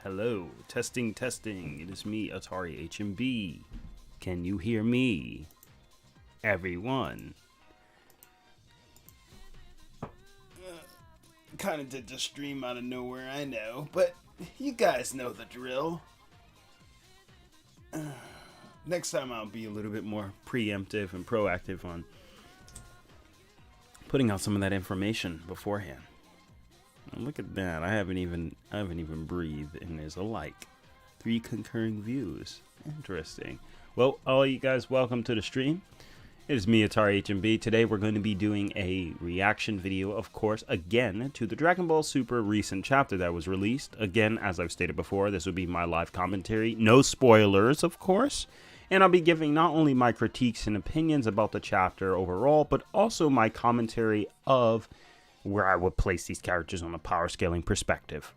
Hello, testing. It is me, ATARi HMB. Can you hear me? Everyone. Kind of did the stream out of nowhere, I know, but you guys know the drill. Next time I'll be a little bit more preemptive and proactive on putting out some of that information beforehand. Look at that. I haven't even breathed, and there's a like. 3 concurring views. Interesting. Well, all you guys, welcome to the stream. It is me, ATARi HMB. Today we're going to be doing a reaction video, of course, again, to the Dragon Ball Super recent chapter that was released. Again, as I've stated before, this will be my live commentary. No spoilers, of course. And I'll be giving not only my critiques and opinions about the chapter overall, but also my commentary of where I would place these characters on a power scaling perspective.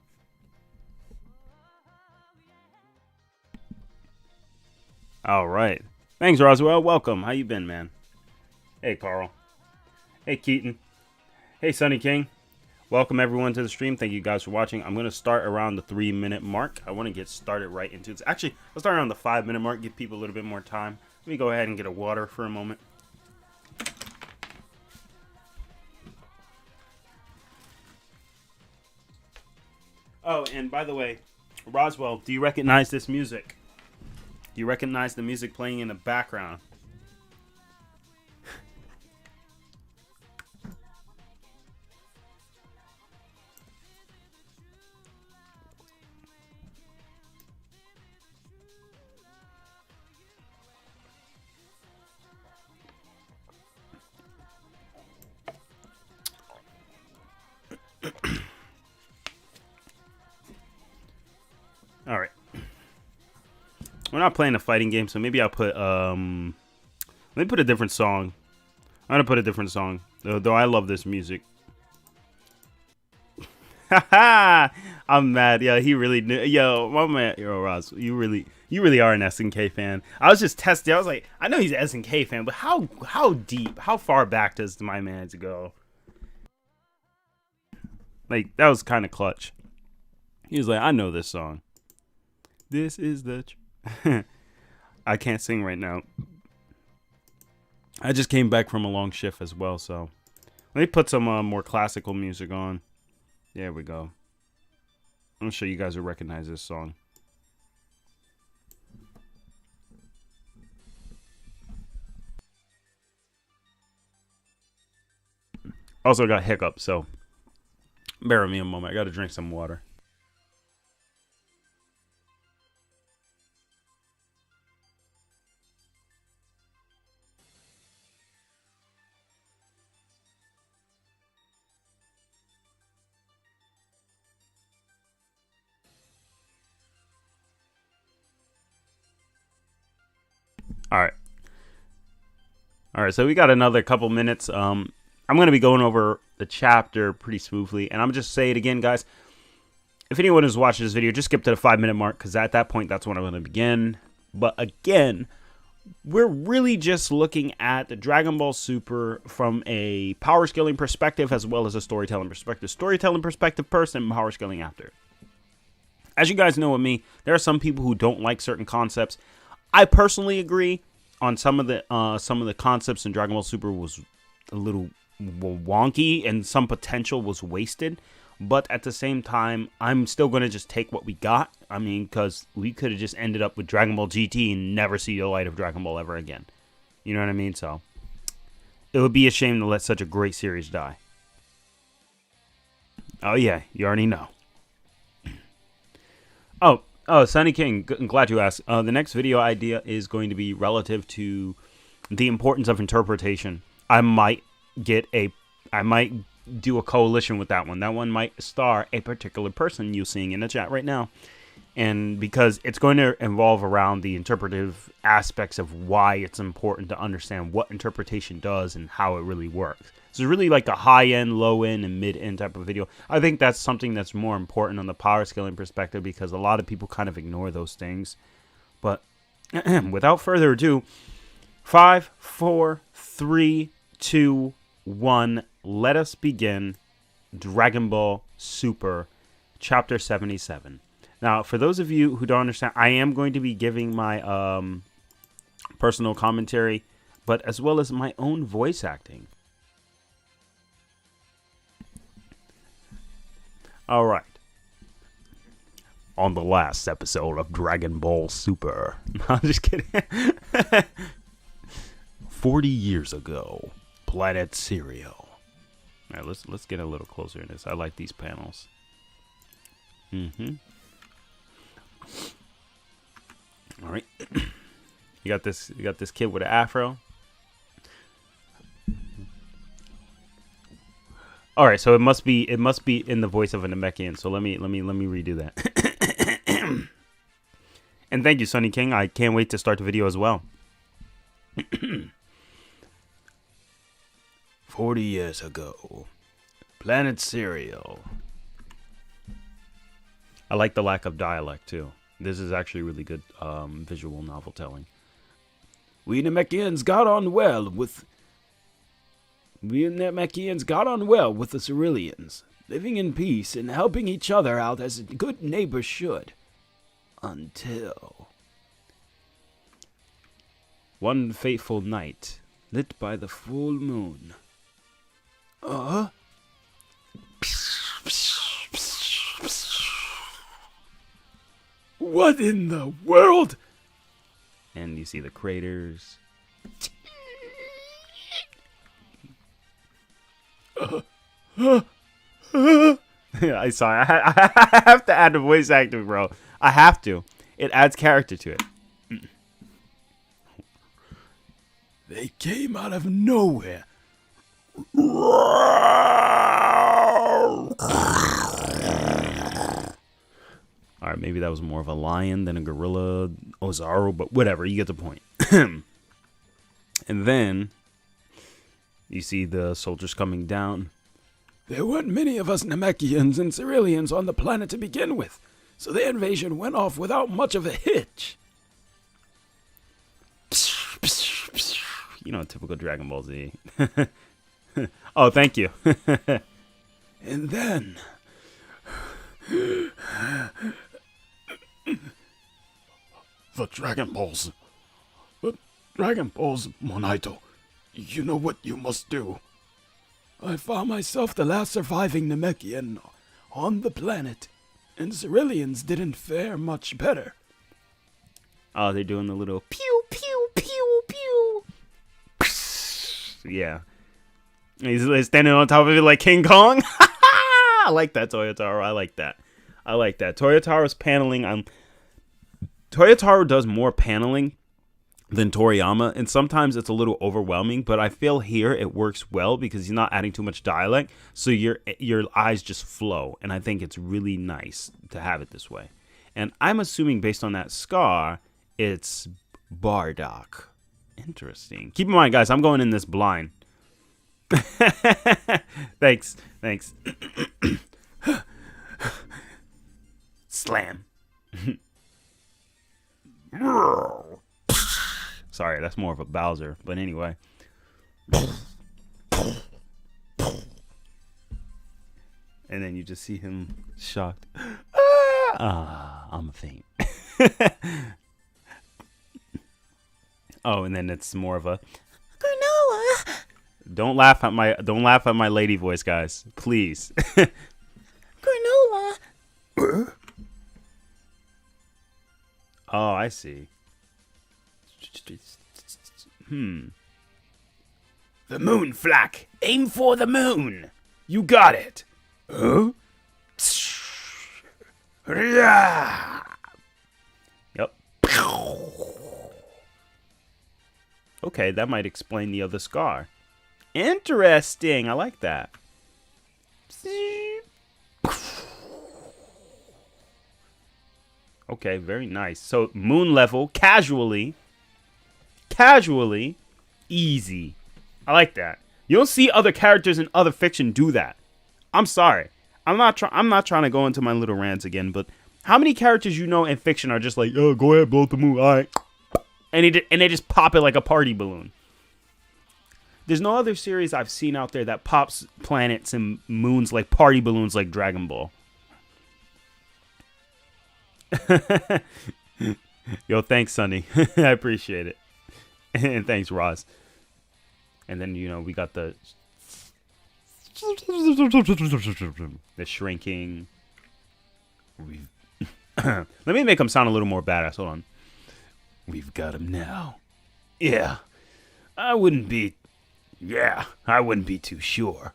All right. Thanks, Roswell. Welcome. How you been, man? Hey, Carl. Hey, Keaton. Hey, Sunny King. Welcome, everyone, to the stream. Thank you guys for watching. I'm going to start around the 3-minute mark. I want to get started right into it. Actually, I'll start around the 5-minute mark, give people a little bit more time. Let me go ahead and get a water for a moment. Oh, and by the way, Roswell, do you recognize this music? Do you recognize the music playing in the background? All right. We're not playing a fighting game, so maybe I'll put let me put a different song. I'm gonna put a different song, though I love this music. Haha, I'm mad. Yeah, he really knew. Yo, my man, yo, Ross, you really are an SNK fan. I was just testing. I was like, I know he's an SNK fan, but how deep, how far back does my man go? Like, that was kind of clutch. He was like, I know this song. This is the... I can't sing right now. I just came back from a long shift as well, so... Let me put some more classical music on. There we go. I'm sure you guys will recognize this song. Also got hiccups, so... Bear with me a moment. I gotta drink some water. All right, so we got another couple minutes. I'm going to be going over the chapter pretty smoothly, and I'm just say it again, guys. If anyone is watching this video, just skip to the 5-minute mark, because at that point, that's when I'm going to begin. But again, we're really just looking at the Dragon Ball Super from a power scaling perspective as well as a storytelling perspective. Storytelling perspective first and power scaling after. As you guys know with me, there are some people who don't like certain concepts. I personally agree on some of the concepts in Dragon Ball Super was a little wonky and some potential was wasted. But at the same time, I'm still going to just take what we got. I mean, because we could have just ended up with Dragon Ball GT and never see the light of Dragon Ball ever again. You know what I mean? So, it would be a shame to let such a great series die. Oh yeah, you already know. Oh, Sunny King, I'm glad you asked. The next video idea is going to be relative to the importance of interpretation. I might do a coalition with that one. That one might star a particular person you're seeing in the chat right now. And because it's going to involve around the interpretive aspects of why it's important to understand what interpretation does and how it really works. So it's really like a high-end, low-end, and mid-end type of video. I think that's something that's more important on the power scaling perspective because a lot of people kind of ignore those things. But without further ado, 5, 4, 3, 2, 1, let us begin Dragon Ball Super Chapter 77. Now, for those of you who don't understand, I am going to be giving my personal commentary, but as well as my own voice acting. All right. On the last episode of Dragon Ball Super. No, I'm just kidding. 40 years ago, Planet Cereal. All right, let's get a little closer in this. I like these panels. All right. You got this kid with an afro. All right, so it must be in the voice of a Namekian. So let me redo that. And thank you, Sunny King. I can't wait to start the video as well. 40 years ago, Planet Cereal. I like the lack of dialect too. This is actually really good visual novel telling. We Namekians got on well with the Ceruleans, living in peace and helping each other out as good neighbors should. Until one fateful night, lit by the full moon. What in the world? And you see the craters. I saw. I have to add the voice acting, bro. I have to. It adds character to it. They came out of nowhere. All right, maybe that was more of a lion than a gorilla, Ozaru, but whatever. You get the point. And then you see the soldiers coming down. There weren't many of us Namekians and Ceruleans on the planet to begin with, so the invasion went off without much of a hitch. You know, typical Dragon Ball Z. Oh, thank you. And then the Dragon Balls, Monaito. You know what you must do. I found myself the last surviving Namekian on the planet, and Ceruleans didn't fare much better. Oh, they're doing the little pew, pew, pew, pew. Yeah. He's standing on top of it like King Kong. I like that, Toyotaro. I like that. Toyotaro's paneling. Toyotaro does more paneling than Toriyama, and sometimes it's a little overwhelming, but I feel here it works well because he's not adding too much dialect, so your eyes just flow, and I think it's really nice to have it this way. And I'm assuming based on that scar, it's Bardock. Interesting. Keep in mind, guys, I'm going in this blind. Thanks. Slam. Sorry, that's more of a Bowser, but anyway. And then you just see him shocked. I'm a faint. Oh, and then it's more of a granola. Don't laugh at my lady voice, guys. Please. Granola. Oh, I see. The moon, Flack. Aim for the moon. You got it. Huh? Yep. Okay, that might explain the other scar. Interesting. I like that. Okay, very nice. So, moon level, casually, easy. I like that. You don't see other characters in other fiction do that. I'm sorry. I'm not trying to go into my little rants again, but how many characters you know in fiction are just like, oh, go ahead, blow up the moon, all right. And they just pop it like a party balloon. There's no other series I've seen out there that pops planets and moons like party balloons like Dragon Ball. Yo, thanks, Sonny. I appreciate it. And thanks, Roz. And then, you know, we got the shrinking. Let me make him sound a little more badass. Hold on. We've got him now. Yeah. I wouldn't be too sure.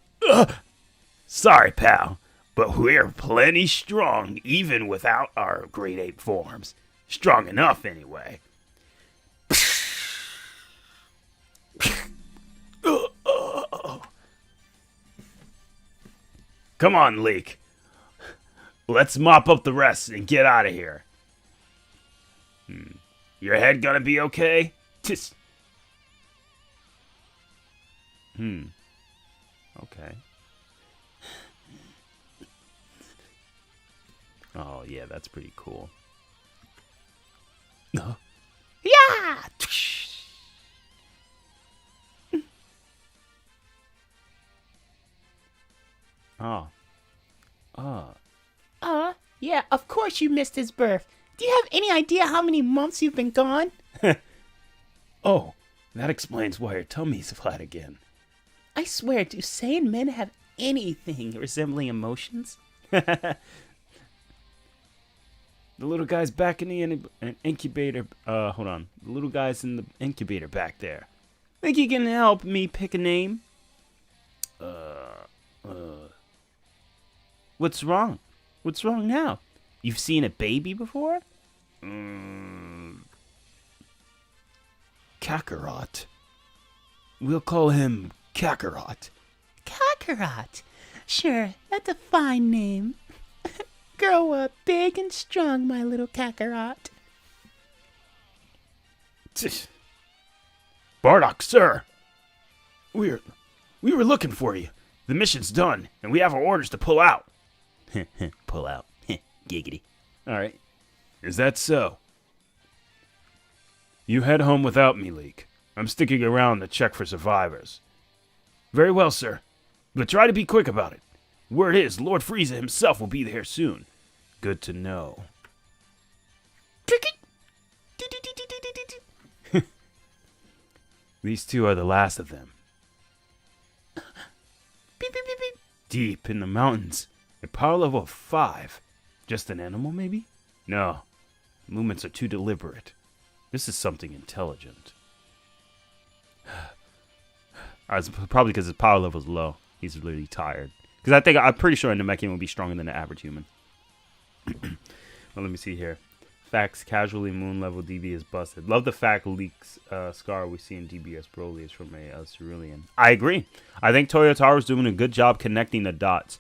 Sorry, pal. But we're plenty strong, even without our great ape forms. Strong enough, anyway. Come on, Leek. Let's mop up the rest and get out of here. Your head gonna be okay? Okay. Oh, yeah, that's pretty cool. Yeah! Yeah, of course you missed his birth. Do you have any idea how many months you've been gone? Oh, that explains why your tummy's flat again. I swear, do Saiyan men have anything resembling emotions? The little guy's back in the incubator. Hold on. The little guy's in the incubator back there. Think you can help me pick a name? What's wrong? What's wrong now? You've seen a baby before? Kakarot. We'll call him Kakarot. Kakarot. Sure, that's a fine name. Grow up big and strong, my little Kakarot. Bardock, sir. We were looking for you. The mission's done, and we have our orders to pull out. Pull out. Giggity. All right. Is that so? You head home without me, Leek. I'm sticking around to check for survivors. Very well, sir. But try to be quick about it. Word is, Lord Frieza himself will be there soon. Good to know. These two are the last of them. Deep in the mountains. A power level of 5. Just an animal, maybe? No. Movements are too deliberate. This is something intelligent. It's probably because his power level is low. He's really tired. Because I'm pretty sure a Namekian will be stronger than the average human. Well, let me see here. Facts, casually moon level DB is busted. Love the fact Leek's scar we see in DBS Broly is from a cerulean. I agree. I think Toyotaro's doing a good job connecting the dots.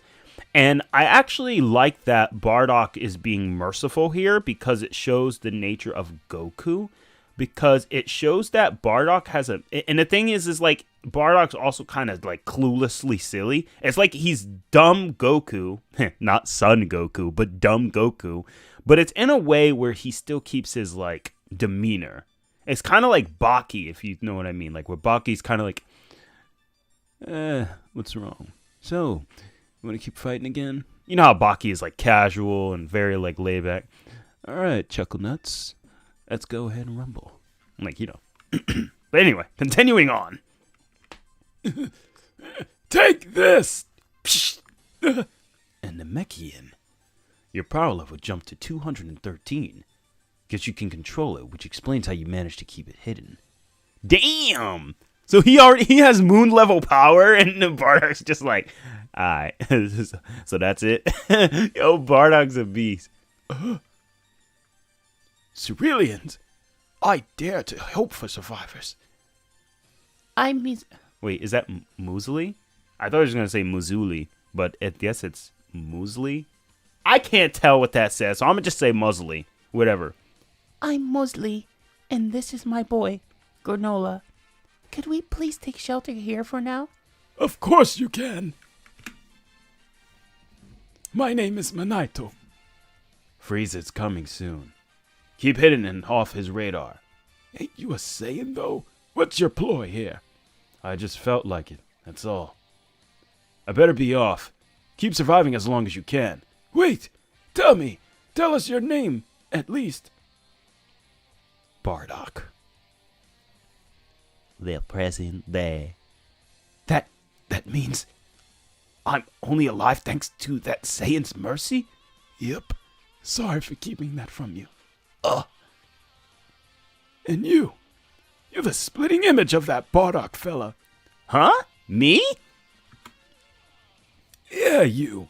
And I actually like that Bardock is being merciful here because it shows the nature of Goku. Because it shows that Bardock has a... And the thing is like, Bardock's also kind of like cluelessly silly. It's like he's dumb Goku. Not Son Goku, but dumb Goku. But it's in a way where he still keeps his like demeanor. It's kind of like Baki, if you know what I mean. Like where Baki's kind of like... what's wrong? So... You want to keep fighting again? You know how Baki is like casual and very like laid back. All right, Chuckle Nuts. Let's go ahead and rumble. Like, you know. But anyway, continuing on. Take this! And Namekian. Your power level jumped to 213. Guess you can control it, which explains how you managed to keep it hidden. Damn! So he has moon level power, and Bardock's just like, alright, so that's it. Yo, Bardock's a beast. Ceruleans, I dare to hope for survivors. Wait, is that Muesli? I thought I was gonna say Muzuli, but I guess it's Muesli. I can't tell what that says, so I'm gonna just say Muesli. Whatever. I'm Muesli, and this is my boy, Granola. Could we please take shelter here for now? Of course you can. My name is Manaito. Frieza's coming soon. Keep hidden and off his radar. Ain't you a Saiyan, though? What's your ploy here? I just felt like it, that's all. I better be off. Keep surviving as long as you can. Wait! Tell us your name, at least. Bardock. The present day. That means I'm only alive thanks to that Saiyan's mercy? Yep. Sorry for keeping that from you. And you're the splitting image of that Bardock fella. Huh? Me? Yeah, you.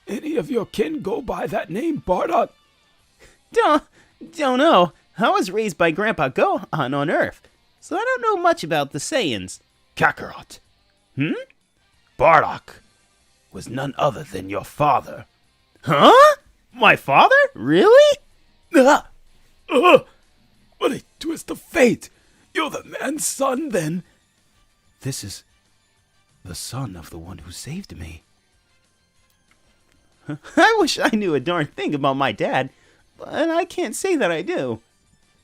Any of your kin go by that name, Bardock? Don't know. I was raised by Grandpa Gohan on Earth, so I don't know much about the Saiyans. Kakarot. Bardock was none other than your father. Huh? My father? Really? What a twist of fate! You're the man's son, then. This is the son of the one who saved me. I wish I knew a darn thing about my dad, but I can't say that I do.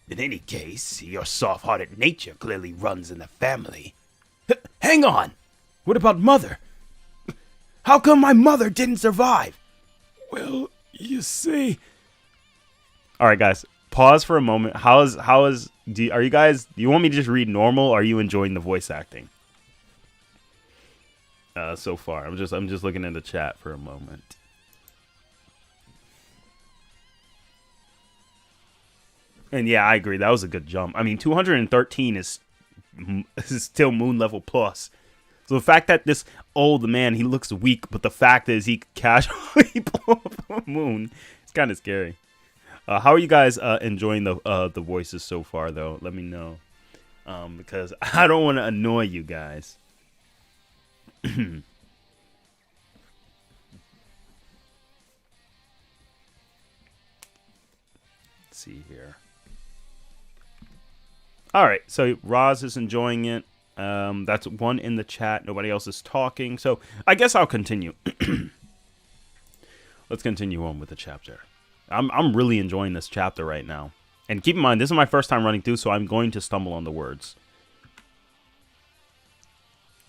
In any case, your soft-hearted nature clearly runs in the family. Hang on! What about Mother? How come my mother didn't survive? Well, you see... All right, guys. Pause for a moment. Do you want me to just read normal, or are you enjoying the voice acting? So far. I'm just looking in the chat for a moment. And yeah, I agree. That was a good jump. I mean, 213 is still moon level plus. So the fact that this old man, he looks weak, but the fact is he could casually blow up a moon, it's kind of scary. How are you guys enjoying the voices so far, though? Let me know. Because I don't want to annoy you guys. Let's see here. All right, so Roz is enjoying it. That's one in the chat. Nobody else is talking, so I guess I'll continue. Let's continue on with the chapter. I'm really enjoying this chapter right now. And keep in mind, this is my first time running through, so I'm going to stumble on the words.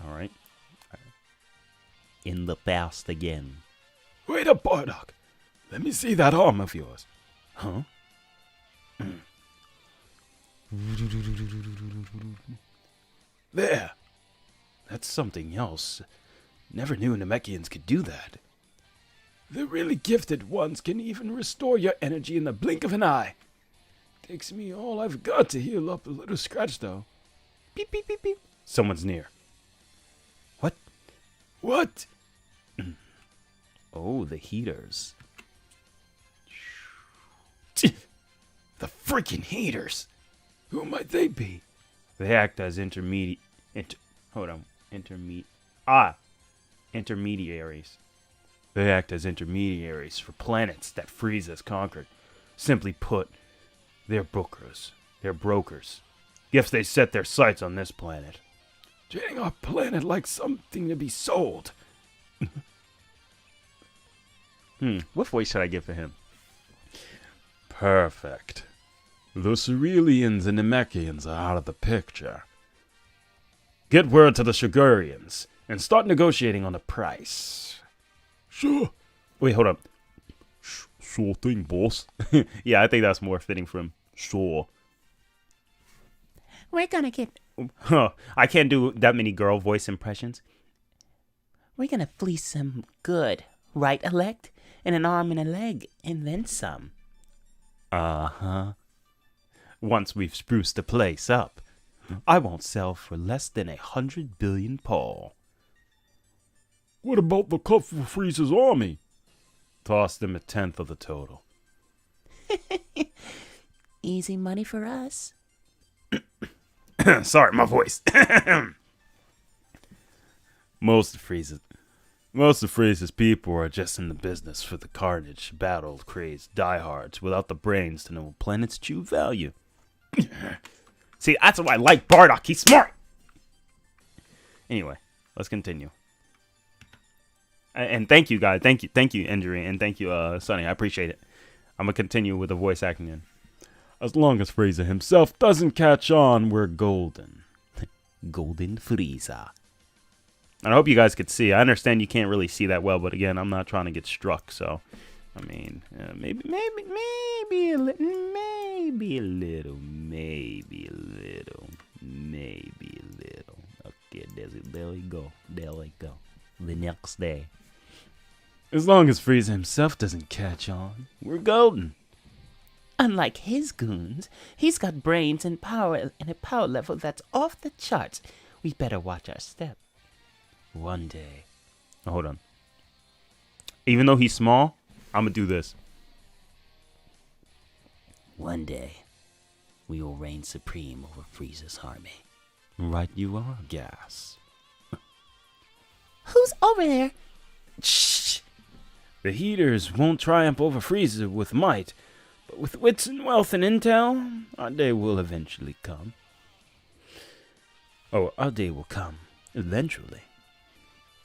All right. In the past again. Wait up, Bardock. Let me see that arm of yours. Huh? There. That's something else. Never knew Namekians could do that. The really gifted ones can even restore your energy in the blink of an eye. Takes me all I've got to heal up a little scratch, though. Beep, beep, beep, beep. Someone's near. What? What? Oh, the heaters. The freaking heaters. Who might they be? They act as intermediaries. They act as intermediaries for planets that Frieza's conquered. Simply put, they're brokers. Guess they set their sights on this planet. Treating our planet like something to be sold. What voice should I give for him? Perfect. The Cerealians and Namekians are out of the picture. Get word to the Shigurians and start negotiating on the price. Sure. Wait, hold up. Sure thing, boss. Yeah, I think that's more fitting for him. Sure. We're gonna get... I can't do that many girl voice impressions. We're gonna fleece them good. Right, Elect? And an arm and a leg, and then some. Uh-huh. Once we've spruced the place up, I won't sell for less than 100 billion Paul. What about the cut for Frieza's army? Toss them 1/10 of the total. Easy money for us. Sorry, my voice. Most of Frieza's people are just in the business for the carnage, battle-crazed diehards without the brains to know a planet's true value. See, that's why I like Bardock. He's smart. Anyway, let's continue. And thank you, guys. Thank you, Endry, and thank you, Sonny. I appreciate it. I'm gonna continue with the voice acting in. As long as Frieza himself doesn't catch on, we're golden. Golden Frieza. I hope you guys could see. I understand you can't really see that well, but again, I'm not trying to get struck, so I mean, maybe a little, Okay, there we go. The next day. As long as Frieza himself doesn't catch on, we're golden. Unlike his goons, he's got brains and power and a power level that's off the charts. We better watch our step. One day. oh, hold on. Even though he's small, I'm gonna do this. One day, we will reign supreme over Frieza's army. Right you are, Gas. Who's over there? Shh! The Heaters won't triumph over Frieza with might, but with wits and wealth and intel, our day will eventually come. Oh, our day will come, eventually.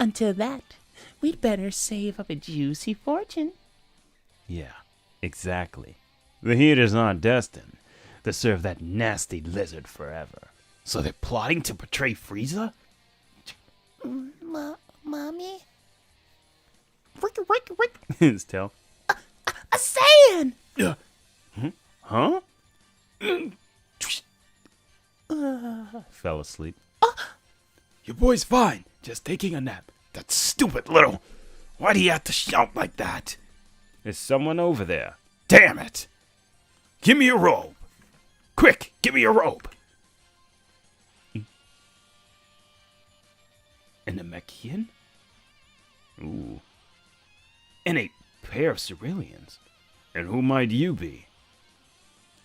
Until that, we'd better save up a juicy fortune. Yeah, exactly. The Heaters aren't destined to serve that nasty lizard forever. So they're plotting to betray Frieza? Mommy? His tail. A Saiyan! Huh? Fell asleep. Your boy's fine, just taking a nap. That stupid little... Why'd he have to shout like that? There's someone over there. Damn it! Give me a robe! Quick, give me a robe! An Namekian? Ooh. And a pair of Ceruleans. And who might you be?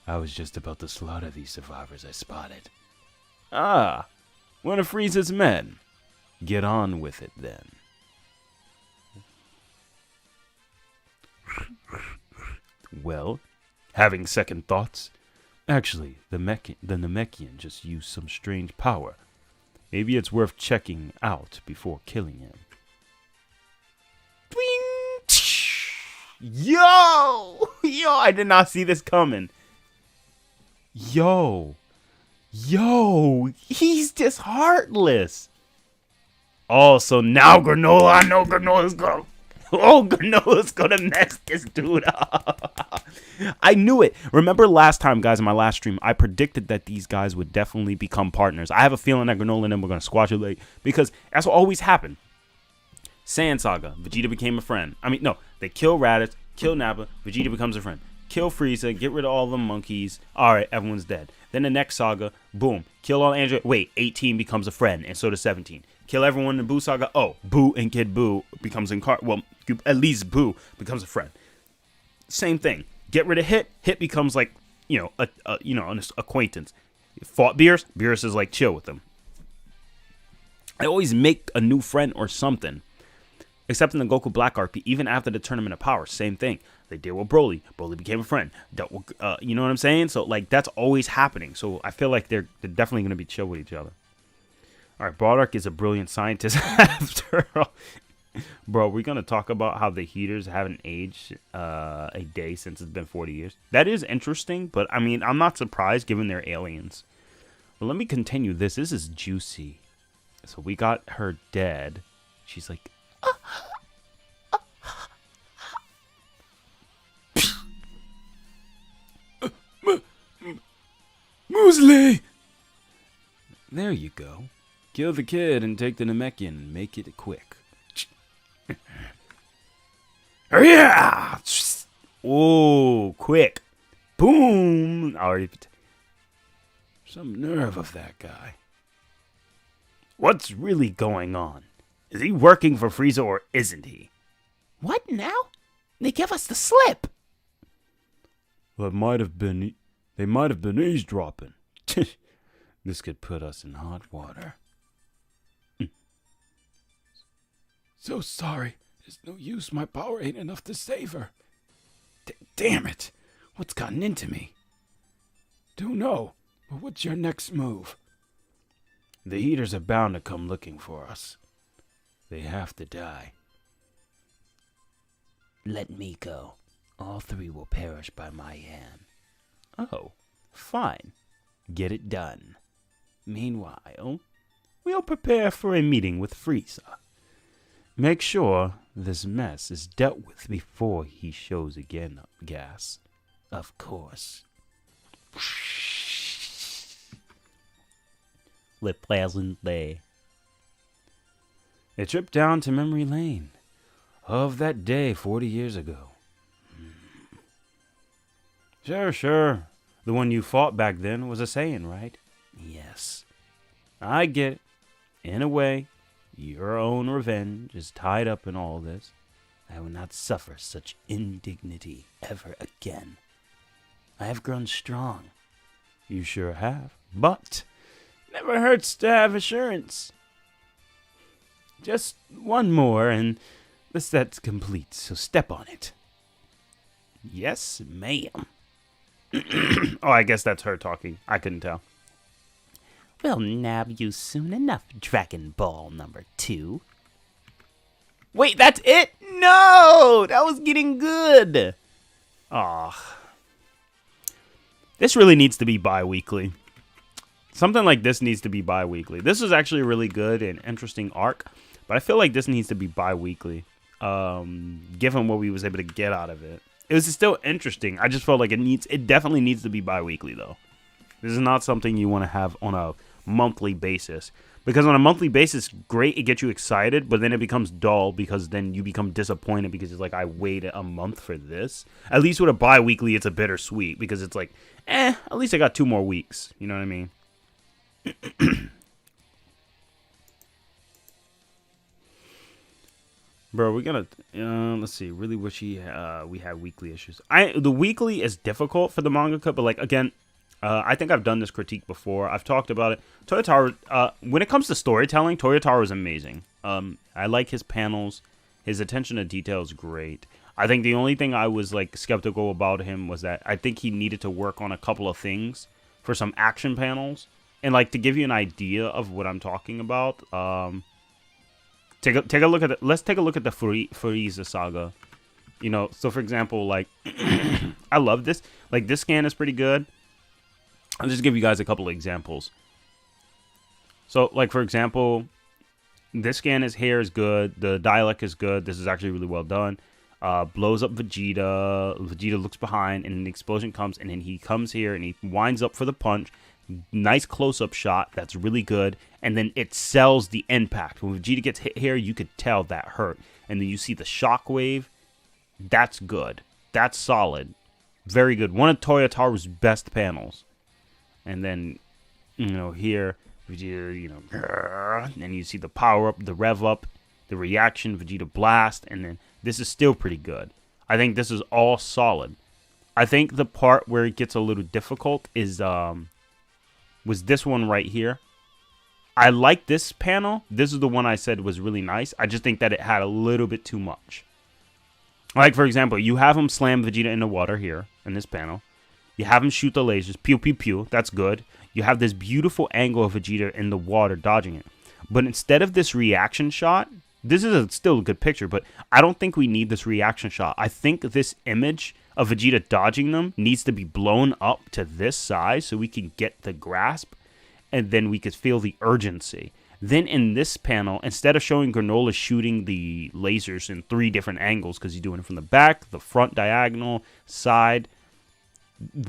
I was just about to slaughter these survivors I spotted. Ah, one of Frieza's men. Get on with it, then. Well, having second thoughts, actually, the Namekian just used some strange power. Maybe it's worth checking out before killing him. Yo! Yo, I did not see this coming. Yo, he's just heartless. Oh, so now Granola, I know Granola's gonna... Oh, Granola's gonna mess this dude up. I knew it. Remember last time, guys, in my last stream, I predicted that these guys would definitely become partners. I have a feeling that Granola and them were gonna squash it late because that's what always happened. Saiyan Saga, Vegeta became a friend. I mean, no, they kill Raditz, kill Nappa, Vegeta becomes a friend. Kill Frieza, get rid of all the monkeys. All right, everyone's dead. Then the next saga, boom, kill all Android. Wait, 18 becomes a friend, and so does 17. Kill everyone in the Buu saga. Oh, Buu and Kid Buu becomes well, at least Buu becomes a friend. Same thing. Get rid of Hit. Hit becomes like, an acquaintance. Fought Beerus. Beerus is like chill with them. I always make a new friend or something. Except in the Goku Black arc, even after the Tournament of Power, same thing. They deal with Broly. Broly became a friend. Dealt with, you know what I'm saying? So, like, that's always happening. So, I feel like they're definitely going to be chill with each other. All right, Bardock is a brilliant scientist after all. Bro, we're going to talk about how the Heaters haven't aged a day since it's been 40 years. That is interesting, but, I mean, I'm not surprised given they're aliens. But let me continue this. This is juicy. So, we got her dead. She's like... Muesli! There you go. Kill the kid and take the Namekian and make it quick. Yeah! Oh, quick. Boom. Already. Some nerve of that guy. What's really going on? Is he working for Frieza or isn't he? What now? They give us the slip. They might have been eavesdropping. This could put us in hot water. So sorry. There's no use. My power ain't enough to save her. Damn it. What's gotten into me? Don't know. But what's your next move? The Heaters are bound to come looking for us. They have to die. Let me go. All three will perish by my hand. Oh, fine. Get it done. Meanwhile, we'll prepare for a meeting with Frieza. Make sure this mess is dealt with before he shows again, Gas. Of course. Le pleasant day. A trip down to memory lane of that day 40 years ago. Sure. The one you fought back then was a Saiyan, right? Yes. I get it. In a way, your own revenge is tied up in all this. I will not suffer such indignity ever again. I have grown strong. You sure have. But never hurts to have assurance. Just one more and the set's complete, so step on it. Yes, ma'am. Oh, I guess that's her talking. I couldn't tell. We'll nab you soon enough, Dragon Ball number 2. Wait, that's it? No! That was getting good. Aw. This really needs to be bi-weekly. Something like this needs to be bi-weekly. This is actually a really good and interesting arc, but I feel like this needs to be bi-weekly, given what we was able to get out of it. It was still interesting. I just felt like it definitely needs to be bi-weekly, though. This is not something you want to have on a monthly basis. Because on a monthly basis, great, it gets you excited, but then it becomes dull because then you become disappointed because it's like, I waited a month for this. At least with a bi-weekly, it's a bittersweet because it's like, at least I got 2 more weeks. You know what I mean? Bro, we're gonna let's see. Really wish we had weekly issues. The weekly is difficult for the mangaka, but like again, I think I've done this critique before. I've talked about it. Toyotaro, when it comes to storytelling, Toyotaro is amazing. I like his panels. His attention to detail is great. I think the only thing I was like skeptical about him was that I think he needed to work on a couple of things for some action panels. And like to give you an idea of what I'm talking about, take a look at it. Let's take a look at the Frieza saga. You know, so for example, like I love this. Like this scan is pretty good. I'll just give you guys a couple of examples. So like for example, this scan his hair is good. The dialect is good. This is actually really well done. Blows up Vegeta. Vegeta looks behind, and an explosion comes, and then he comes here and he winds up for the punch. Nice close-up shot. That's really good. And then it sells the impact. When Vegeta gets hit here, you could tell that hurt. And then you see the shockwave. That's good. That's solid. Very good. One of Toyotaro's best panels. And then, you know, here, Vegeta, you know, and you see the power-up, the rev-up, the reaction, Vegeta blast. And then this is still pretty good. I think this is all solid. I think the part where it gets a little difficult is... was this one right here. I like this panel. This is the one I said was really nice. I just think that it had a little bit too much. Like, for example, you have him slam Vegeta in the water here in this panel. You have him shoot the lasers. Pew, pew, pew. That's good. You have this beautiful angle of Vegeta in the water dodging it. But instead of this reaction shot, this is still a good picture, but I don't think we need this reaction shot. I think this image of Vegeta dodging them needs to be blown up to this size so we can get the grasp and then we could feel the urgency. Then in this panel, instead of showing Granola shooting the lasers in 3 different angles because he's doing it from the back, the front diagonal, side,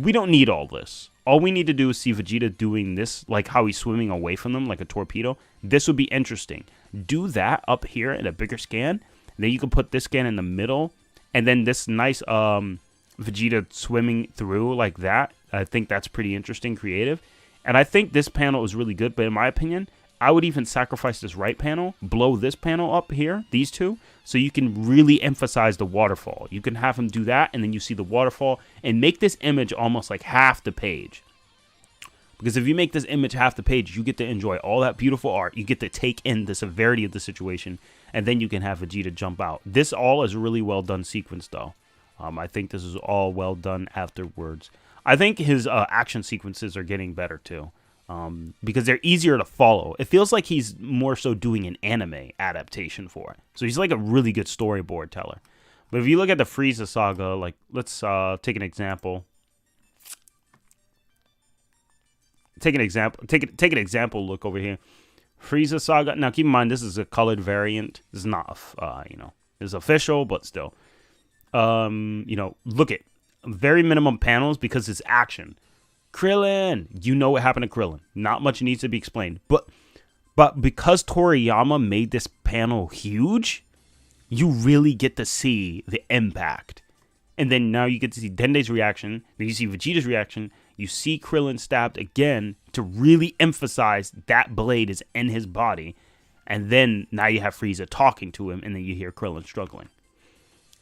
we don't need all this. All we need to do is see Vegeta doing this, like how he's swimming away from them like a torpedo. This would be interesting. Do that up here in a bigger scan. Then you can put this scan in the middle and then this nice Vegeta swimming through like that. I think that's pretty interesting, creative. And I think this panel is really good, but in my opinion, I would even sacrifice this right panel, blow this panel up here, these two, so you can really emphasize the waterfall. You can have him do that, and then you see the waterfall, and make this image almost like half the page. Because if you make this image half the page, you get to enjoy all that beautiful art. You get to take in the severity of the situation, and then you can have Vegeta jump out. This all is a really well done sequence, though. I think this is all well done afterwards. I think his action sequences are getting better, too. Because they're easier to follow. It feels like he's more so doing an anime adaptation for it. So he's like a really good storyboard teller. But if you look at the Frieza saga, like, let's take an example. Take an example look over here. Frieza Saga. Now, keep in mind, this is a colored variant. This is not, it's official, but still. Look at very minimum panels because it's action. Krillin, you know what happened to Krillin. Not much needs to be explained. But because Toriyama made this panel huge, you really get to see the impact. And then now you get to see Dende's reaction. Then you see Vegeta's reaction. You see Krillin stabbed again to really emphasize that blade is in his body. And then now you have Frieza talking to him. And then you hear Krillin struggling.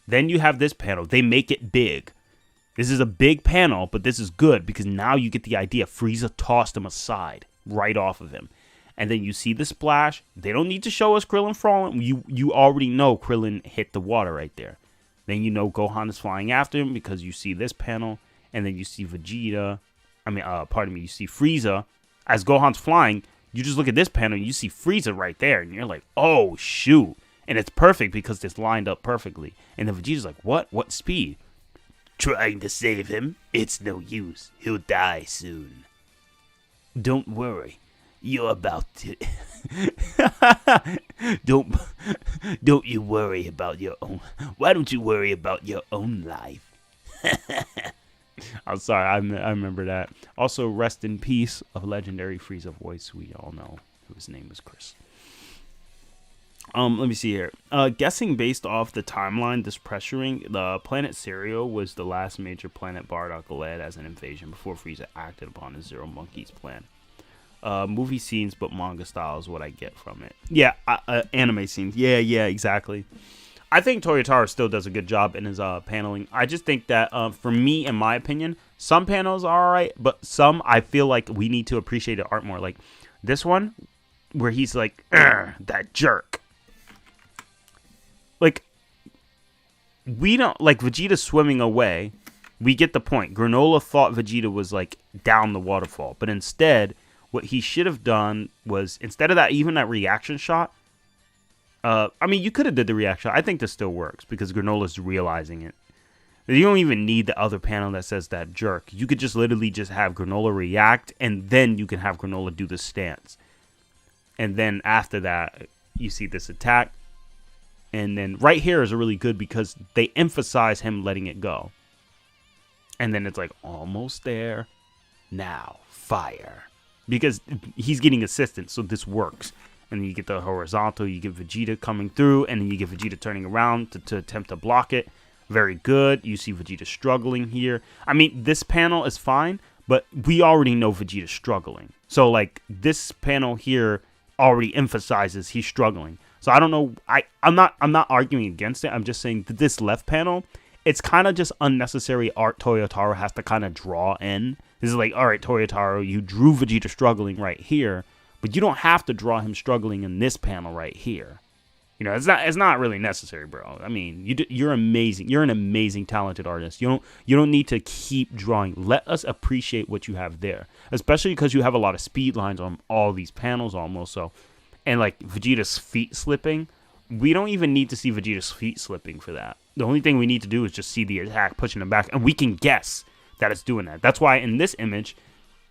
Then you have this panel. They make it big. This is a big panel, but this is good because now you get the idea. Frieza tossed him aside right off of him. And then you see the splash. They don't need to show us Krillin falling. You already know Krillin hit the water right there. Then you know Gohan is flying after him because you see this panel. And then you see Vegeta. You see Frieza. As Gohan's flying, you just look at this panel and you see Frieza right there. And you're like, oh, shoot. And it's perfect because it's lined up perfectly. And then Vegeta's like, what? What speed? Trying to save him? It's no use. He'll die soon. Don't worry. You're about to... Don't you worry about your own... Why don't you worry about your own life? I'm sorry, I remember that. Also, rest in peace of legendary Frieza voice. We all know whose name is Chris. Let me see here. Guessing based off the timeline, this pressuring, the planet Cereal was the last major planet Bardock led as an invasion before Frieza acted upon his Zero Monkeys plan. Movie scenes, but manga style is what I get from it. Yeah, anime scenes. Yeah, exactly. I think Toyotaro still does a good job in his paneling. I just think that, for me, in my opinion, some panels are alright, but some I feel like we need to appreciate the art more. Like this one, where he's like, that jerk. Like, we don't, like, Vegeta swimming away. We get the point. Granola thought Vegeta was, like, down the waterfall. But instead, what he should have done was, instead of that, even that reaction shot, you could have did the reaction. I think this still works because Granola's realizing it. You don't even need the other panel that says that jerk. You could just literally just have Granola react, and then you can have Granola do the stance. And then after that, you see this attack. And then right here is really good because they emphasize him letting it go. And then it's like, almost there. Now, fire. Because he's getting assistance, so this works. And then you get the horizontal, you get Vegeta coming through, and then you get Vegeta turning around to attempt to block it. Very good. You see Vegeta struggling here. I mean, this panel is fine, but we already know Vegeta's struggling. So, like, this panel here already emphasizes he's struggling. So I don't know. I'm not arguing against it. I'm just saying that this left panel, it's kind of just unnecessary art Toyotaro has to kind of draw in. This is like, all right, Toyotaro, you drew Vegeta struggling right here, but you don't have to draw him struggling in this panel right here. You know, it's not really necessary, bro. I mean, you're amazing. You're an amazing, talented artist. You don't need to keep drawing. Let us appreciate what you have there, especially because you have a lot of speed lines on all these panels almost. So. And, like, Vegeta's feet slipping. We don't even need to see Vegeta's feet slipping for that. The only thing we need to do is just see the attack pushing him back. And we can guess that it's doing that. That's why in this image,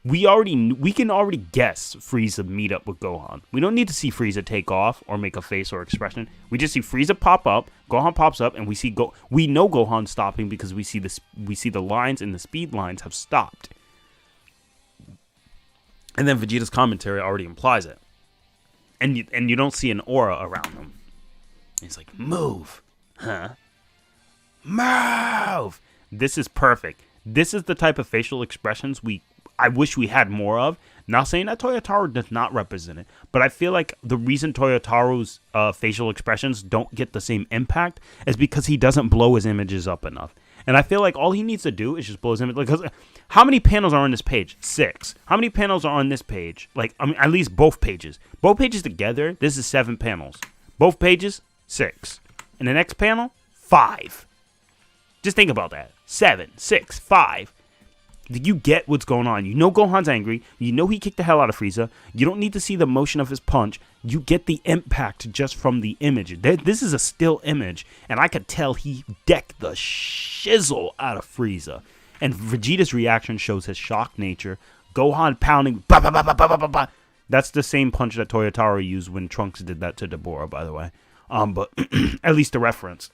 we can already guess Frieza meet up with Gohan. We don't need to see Frieza take off or make a face or expression. We just see Frieza pop up. Gohan pops up. And we know Gohan's stopping because we see the lines and the speed lines have stopped. And then Vegeta's commentary already implies it. And you don't see an aura around him. He's like, move. Huh? Move. This is perfect. This is the type of facial expressions I wish we had more of. Not saying that Toyotaro does not represent it, but I feel like the reason Toyotaro's facial expressions don't get the same impact is because he doesn't blow his images up enough. And I feel like all he needs to do is just blow his image. Because how many panels are on this page? 6. How many panels are on this page? Like, I mean, at least both pages. Both pages together, this is 7 panels. Both pages, 6. And the next panel, 5. Just think about that. 7, 6, 5. You get what's going on. You know Gohan's angry. You know he kicked the hell out of Frieza. You don't need to see the motion of his punch. You get the impact just from the image. This is a still image, and I could tell he decked the shizzle out of Frieza. And Vegeta's reaction shows his shocked nature. Gohan pounding, bah, bah, bah, bah, bah, bah, bah. That's the same punch that Toyotaro used when Trunks did that to Deborah, by the way. But at least the reference.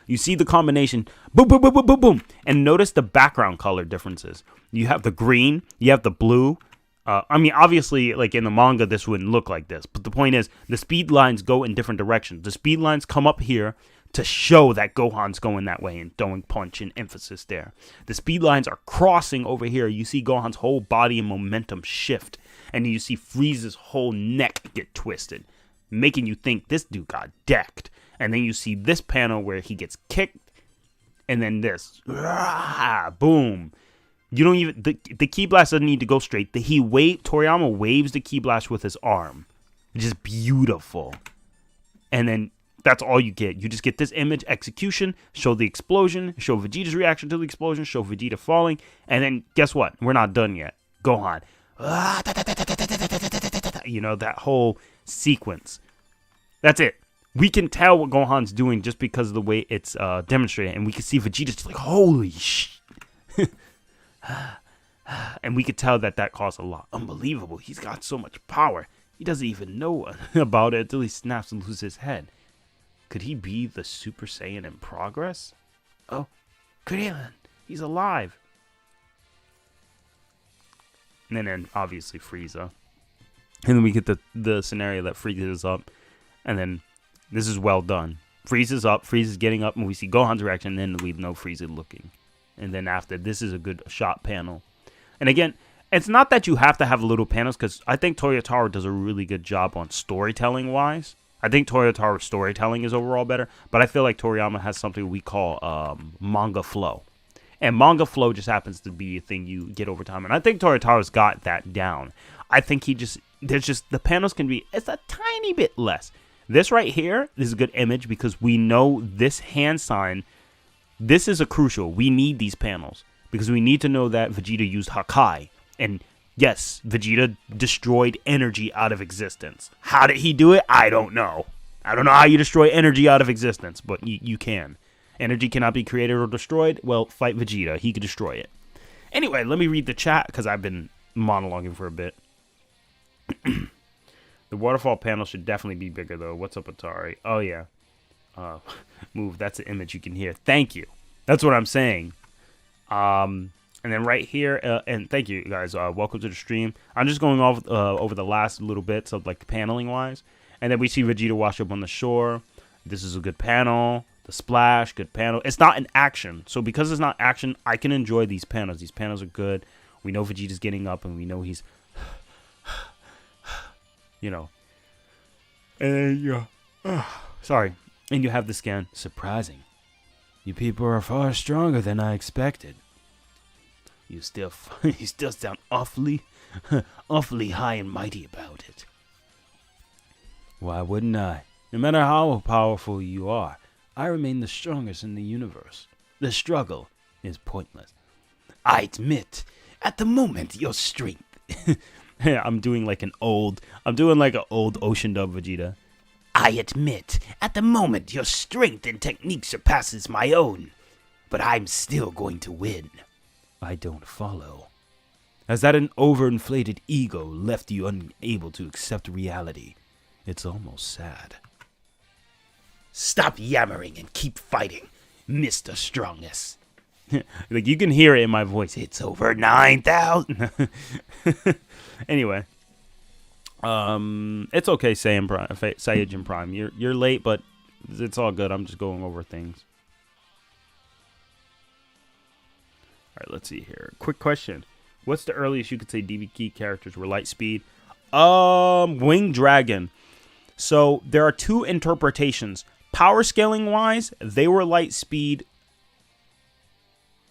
You see the combination, boom, boom, boom, boom, boom, boom. And notice the background color differences. You have the green, you have the blue. I mean, obviously, like in the manga, this wouldn't look like this. But the point is, the speed lines go in different directions. The speed lines come up here to show that Gohan's going that way and throwing punch and emphasis there. The speed lines are crossing over here. You see Gohan's whole body and momentum shift. And you see Frieza's whole neck get twisted, making you think this dude got decked. And then you see this panel where he gets kicked, and then this, boom. You don't even, the ki blast doesn't need to go straight. Toriyama waves the ki blast with his arm. It's just beautiful. And then that's all you get. You just get this image, execution, show the explosion, show Vegeta's reaction to the explosion, show Vegeta falling, and then guess what? We're not done yet. Gohan. You know, that whole sequence. That's it. We can tell what Gohan's doing just because of the way it's demonstrated. And we can see Vegeta's just like, holy shit. And we could tell that caused a lot. Unbelievable. He's got so much power. He doesn't even know about it until he snaps and loses his head. Could he be the Super Saiyan in progress? Oh, Krillin. He's alive. And then obviously Frieza. And then we get the scenario that Frieza is up. And then this is well done. Frieza's up, Frieza's getting up, and we see Gohan's reaction, and then we know Frieza looking. And then after, this is a good shot panel. And again, it's not that you have to have little panels, because I think Toyotaro does a really good job on storytelling-wise. I think Toyotaro's storytelling is overall better, but I feel like Toriyama has something we call manga flow. And manga flow just happens to be a thing you get over time. And I think Toyotaro's got that down. I think the panels can be, it's a tiny bit less. This right here is a good image because we know this hand sign, this is a crucial. We need these panels because we need to know that Vegeta used Hakai. And yes, Vegeta destroyed energy out of existence. How did he do it? I don't know. I don't know how you destroy energy out of existence, but you can. Energy cannot be created or destroyed. Well, fight Vegeta. He could destroy it. Anyway, let me read the chat because I've been monologuing for a bit. The waterfall panel should definitely be bigger, though. What's up, ATARi? Oh, yeah. Move. That's an image you can hear. Thank you. That's what I'm saying. And then right here, and thank you, guys. Welcome to the stream. I'm just going off over the last little bits of, like, paneling-wise. And then we see Vegeta wash up on the shore. This is a good panel. The splash, good panel. It's not an action. So because it's not action, I can enjoy these panels. These panels are good. We know Vegeta's getting up, and we know he's... You know, and sorry, and you have the scan. Surprising. You people are far stronger than I expected. You still sound awfully high and mighty about it. Why wouldn't I? No matter how powerful you are, I remain the strongest in the universe. The struggle is pointless. I admit, at the moment, your strength. Yeah, I'm doing like an old Ocean Dub Vegeta. I admit, at the moment, your strength and technique surpasses my own. But I'm still going to win. I don't follow. Has that an overinflated ego left you unable to accept reality? It's almost sad. Stop yammering and keep fighting, Mr. Strongness. Like, you can hear it in my voice. It's over 9,000. Anyway, it's okay, Saiyajin Prime. You're late, but it's all good. I'm just going over things. All right, let's see here. Quick question: what's the earliest you could say DBK characters were light speed? Winged Dragon. So there are two interpretations. Power scaling wise, they were light speed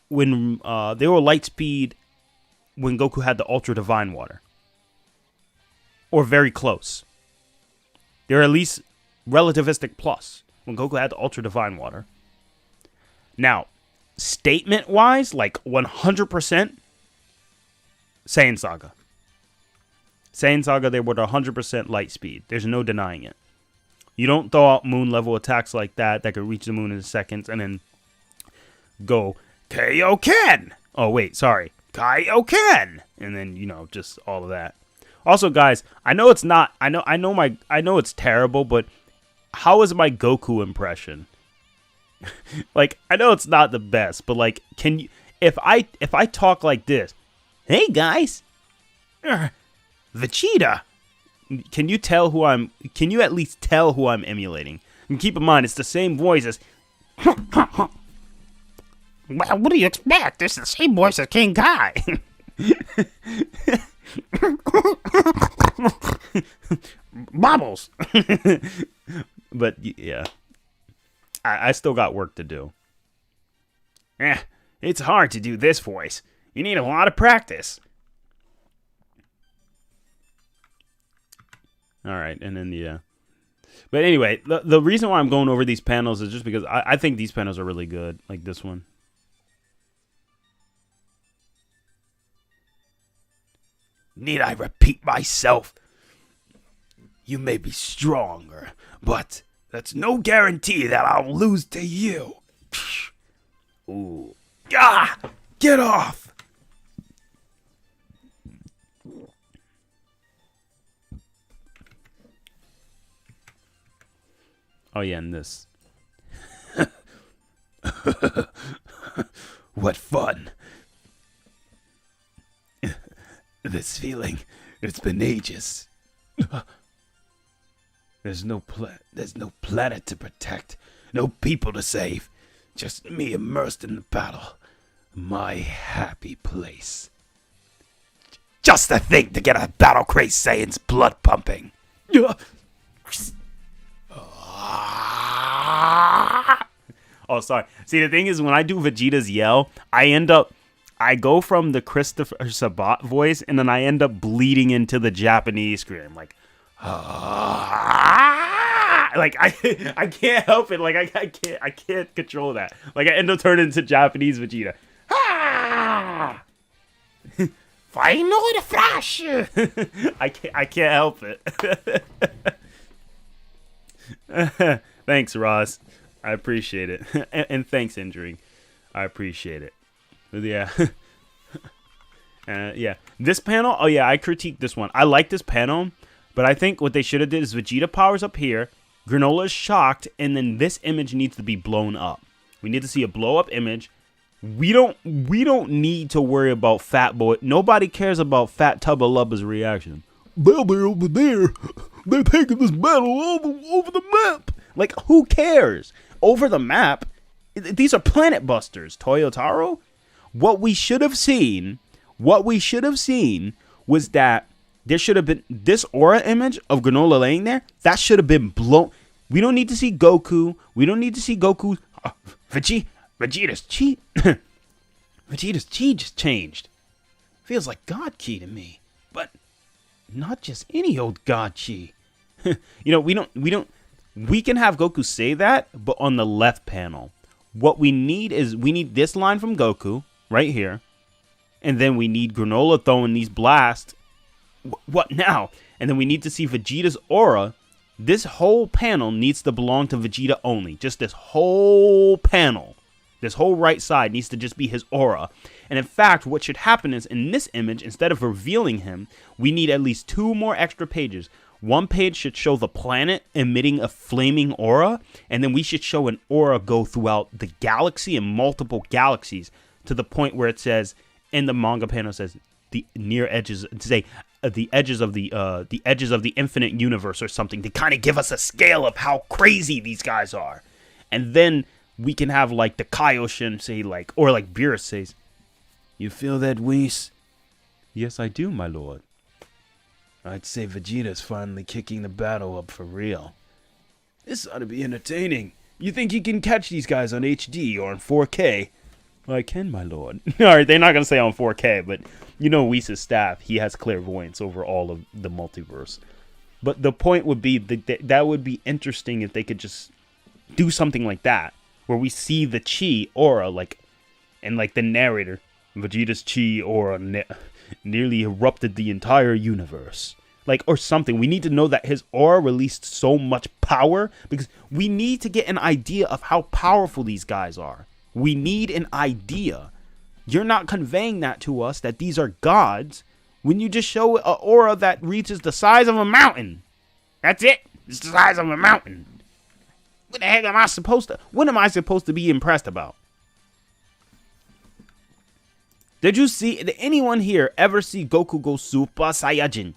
when Goku had the Ultra Divine Water. Or very close. They're at least relativistic plus when Goku had the Ultra Divine Water. Now, statement-wise, like 100%, Saiyan Saga. Saiyan Saga, they were 100% light speed. There's no denying it. You don't throw out moon-level attacks like that could reach the moon in seconds and then go, Kaioken! Oh, wait, sorry. Kaioken! And then, just all of that. Also, guys, I know it's not. I know it's terrible, but how is my Goku impression? Like, I know it's not the best, but like, can you? If I talk like this, hey guys, Vegeta, can you tell who I'm? Can you at least tell who I'm emulating? And keep in mind, it's the same voice as. Well, what do you expect? This is the same voice as King Kai. Bobbles. But yeah, I still got work to do. It's hard to do this voice. You need a lot of practice. All right, and then yeah. But anyway, the reason why I'm going over these panels is just because I think these panels are really good, like this one. Need I repeat myself? You may be stronger, but that's no guarantee that I'll lose to you. Ooh. Ah! Get off! Oh yeah, and this. What fun. This feeling, it's been ages. There's no planet to protect, no people to save. Just me immersed in the battle. My happy place. Just the thing to get a battle crazed Saiyan's blood pumping. Oh, sorry. See, the thing is, when I do Vegeta's yell, I go from the Christopher Sabat voice, and then I end up bleeding into the Japanese scream, like I can't help it. Like I can't control that. Like I end up turning into Japanese Vegeta. Final the Flash. I can't help it. Thanks, Ross. I appreciate it. And thanks, Injuring. I appreciate it. But yeah. Yeah. This panel, oh yeah, I critiqued this one. I like this panel, but I think what they should have did is Vegeta powers up here, Granola is shocked, and then this image needs to be blown up. We need to see a blow up image. We don't need to worry about Fat Boy. Nobody cares about Fat Tubba Lubba's reaction. They're over there. They're taking this battle over the map. Like, who cares? Over the map? These are planet busters, Toyotaro. What we should have seen was that there should have been this aura image of Granola laying there. That should have been blown. We don't need to see Goku. We don't need to see Goku. Vegeta's chi. Vegeta's chi just changed. Feels like God chi to me, but not just any old God chi. We can have Goku say that, but on the left panel. What we need is this line from Goku right here, and then we need Granola throwing these blasts. What now? And then we need to see Vegeta's aura. This whole panel needs to belong to Vegeta only. Just this whole panel. This whole right side needs to just be his aura. And in fact, what should happen is in this image, instead of revealing him, we need at least 2 more extra pages. One page should show the planet emitting a flaming aura, and then we should show an aura go throughout the galaxy and multiple galaxies to the point where it says, in the manga panel says, the near edges, to say the edges of the infinite universe or something, to kind of give us a scale of how crazy these guys are. And then we can have like the Kaioshin say like, or like Beerus says, "You feel that, Whis?" "Yes, I do, my lord." "I'd say Vegeta's finally kicking the battle up for real. This ought to be entertaining. You think you can catch these guys on HD or on 4K? "I can, my lord." Alright, they're not going to say on 4K, but you know Whis' staff, he has clairvoyance over all of the multiverse. But the point would be that would be interesting if they could just do something like that, where we see the chi aura, like, and like the narrator, Vegeta's chi aura nearly erupted the entire universe. Like, or something. We need to know that his aura released so much power, because we need to get an idea of how powerful these guys are. We need an idea. You're not conveying that to us, that these are gods. when you just show an aura that reaches the size of a mountain. That's it. It's the size of a mountain. What the heck am I supposed to? What am I supposed to be impressed about? Did anyone here ever see Goku go Super Saiyajin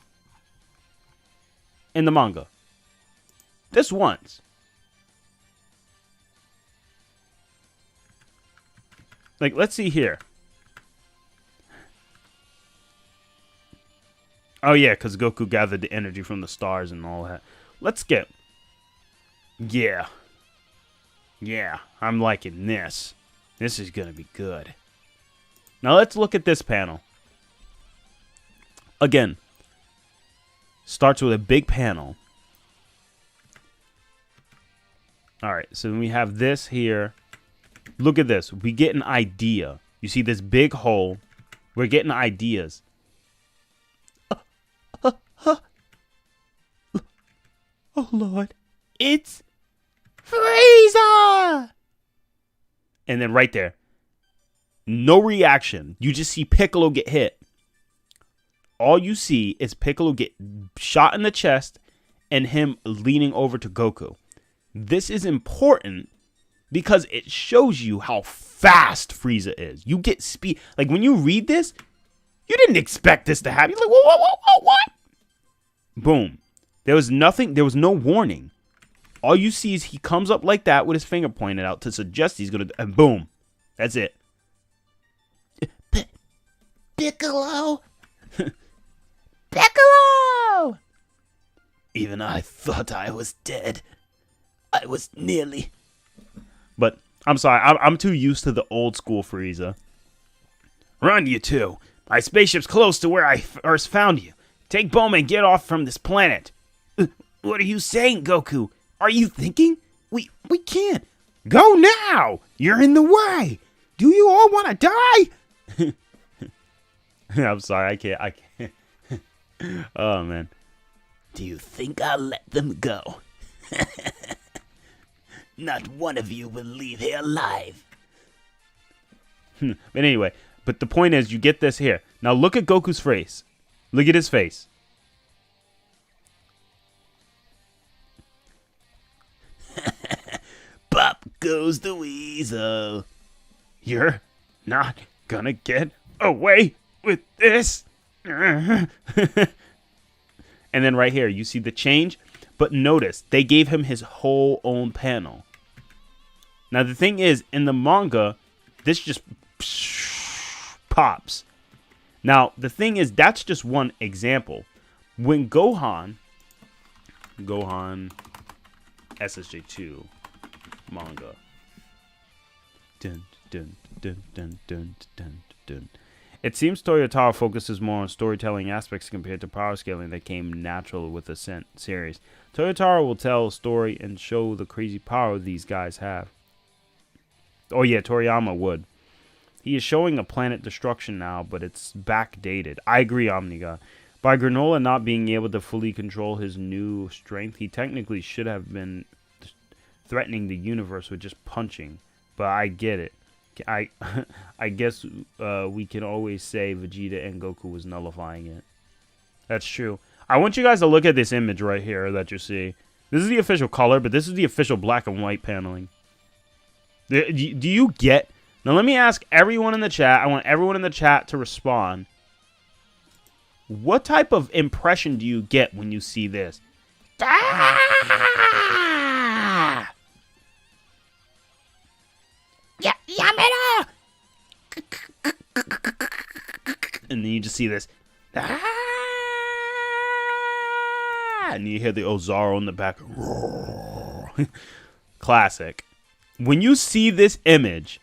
in the manga? Just once. Like, let's see here. Oh, yeah, because Goku gathered the energy from the stars and all that. Let's get... Yeah. Yeah, I'm liking this. This is going to be good. Now, let's look at this panel. Again. Starts with a big panel. Alright, so we have this here. Look at this. We get an idea. You see this big hole. We're getting ideas. Oh, Lord. It's Frieza! And then right there. No reaction. You just see Piccolo get hit. All you see is Piccolo get shot in the chest and him leaning over to Goku. This is important because it shows you how fast Frieza is. You get speed. Like, when you read this, you didn't expect this to happen. You're like, what? Boom. There was nothing. There was no warning. All you see is he comes up like that with his finger pointed out to suggest he's going to, and boom. That's it. Piccolo! Piccolo! Even I thought I was dead. I was nearly. But I'm sorry. I'm too used to the old school Frieza. Run, you two. My spaceship's close to where I first found you. Take Bulma and get off from this planet. What are you saying, Goku? Are you thinking? We can't. Go now! You're in the way! Do you all want to die? I'm sorry. I can't. Oh, man. Do you think I'll let them go? Not one of you will leave here alive. But anyway, but the point is, you get this here. Now look at Goku's face. Look at his face. Pop goes the weasel. You're not gonna get away with this. And then right here, you see the change. But notice, they gave him his whole own panel. Now, the thing is, in the manga, this just pops. Now, the thing is, that's just one example. When Gohan SSJ2 manga. Dun, dun, dun, dun, dun, dun, dun. It seems Toyotarou focuses more on storytelling aspects compared to power scaling that came natural with the Ascent series. Toyotarou will tell a story and show the crazy power these guys have. Oh yeah, Toriyama would. He is showing a planet destruction now, but it's backdated. I agree, Omniga. By Granola not being able to fully control his new strength, he technically should have been threatening the universe with just punching. But I get it. I guess we can always say Vegeta and Goku was nullifying it. That's true. I want you guys to look at this image right here that you see. This is the official color, but this is the official black and white paneling. Do you get... Now let me ask everyone in the chat. I want everyone in the chat to respond. What type of impression do you get when you see this? Ah! Yamera! And then you just see this. And you hear the Ozaru in the back. Classic. When you see this image,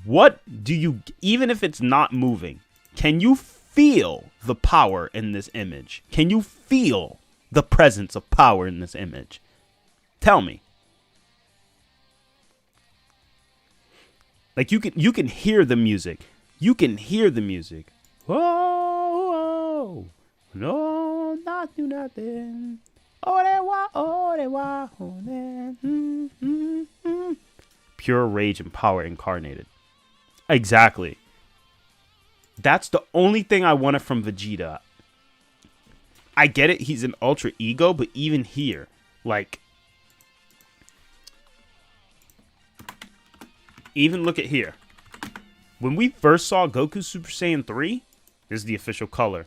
what do you, even if it's not moving, can you feel the power in this image? Can you feel the presence of power in this image? Tell me. Like you can hear the music. You can hear the music. Oh, no, not do nothing. Pure rage and power incarnated. Exactly. That's the only thing I wanted from Vegeta. I get it, he's an ultra ego, but even here, like, even look at here. When we first saw Goku Super Saiyan 3, this is the official color.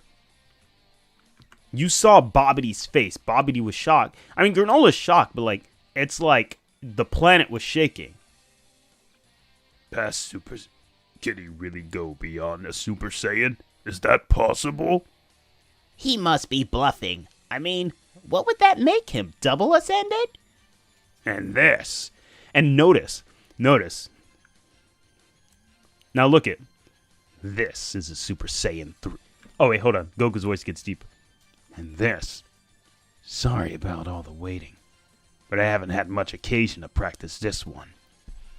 You saw Bobity's face. Bobity was shocked. I mean, Granola's shocked, but like, it's like the planet was shaking. Past supers. Can he really go beyond a Super Saiyan? Is that possible? He must be bluffing. I mean, what would that make him? Double ascended? And this. And notice. Now look it. This is a Super Saiyan 3. Oh, wait, hold on. Goku's voice gets deeper. And this. Sorry about all the waiting, But I haven't had much occasion to practice this one.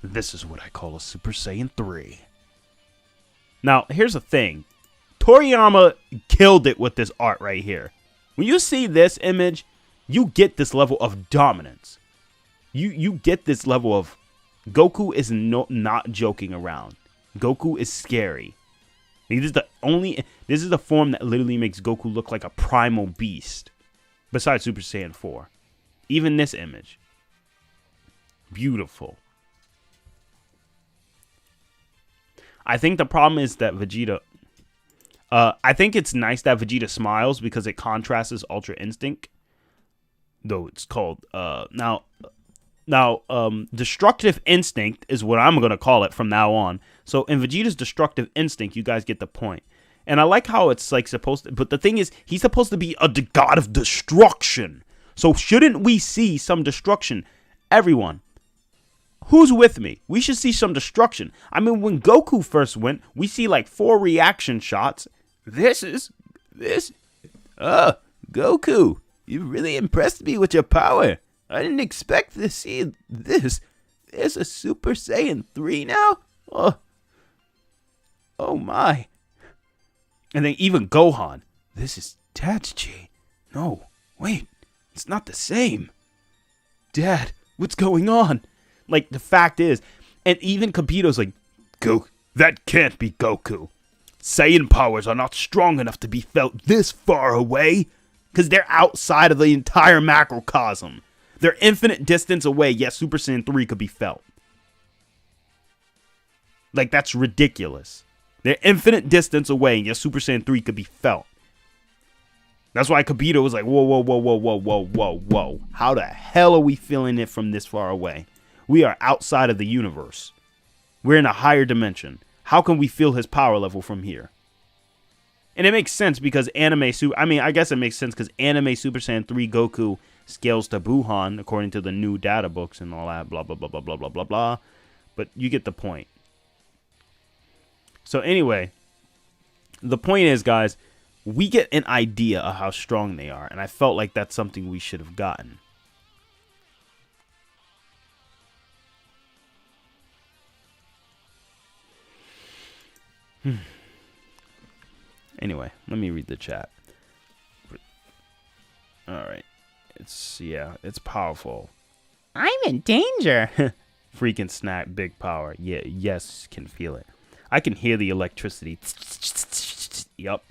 this is what I call a Super Saiyan 3. Now, here's the thing. Toriyama killed it with this art right here. When you see this image, you get this level of dominance. You get this level of Goku is not joking around. Goku is scary. This is the form that literally makes Goku look like a primal beast. Besides Super Saiyan 4. Even this image. Beautiful. I think the problem is that Vegeta... I think it's nice that Vegeta smiles because it contrasts his Ultra Instinct. Though it's called... Destructive Instinct is what I'm going to call it from now on. So in Vegeta's Destructive Instinct, you guys get the point. And I like how it's like supposed to... But the thing is, he's supposed to be a god of destruction. So shouldn't we see some destruction? Everyone. Who's with me? We should see some destruction. I mean, when Goku first went, we see like 4 reaction shots. Goku, you really impressed me with your power. I didn't expect to see this. There's a Super Saiyan 3 now? Oh my. And then even Gohan. This is Tadachi. No, wait. It's not the same. Dad, what's going on? Like, the fact is, and even Kabito's like, Goku, that can't be Goku. Saiyan powers are not strong enough to be felt this far away. because they're outside of the entire macrocosm. They're infinite distance away, yet Super Saiyan 3 could be felt. Like, that's ridiculous. They're infinite distance away, and yet Super Saiyan 3 could be felt. That's why Kabito was like, whoa, whoa, whoa, whoa, whoa, whoa, whoa, whoa. How the hell are we feeling it from this far away? We are outside of the universe. We're in a higher dimension. How can we feel his power level from here? And it makes sense because I guess it makes sense because anime Super Saiyan 3 Goku scales to Buhan according to the new data books and all that, blah, blah, blah, blah, blah, blah, blah, blah. But you get the point. So anyway, the point is, guys, we get an idea of how strong they are, and I felt like that's something we should have gotten. Anyway, let me read the chat. Alright. It's powerful. I'm in danger. Freaking snap, big power. Yeah, yes, can feel it. I can hear the electricity. Yup.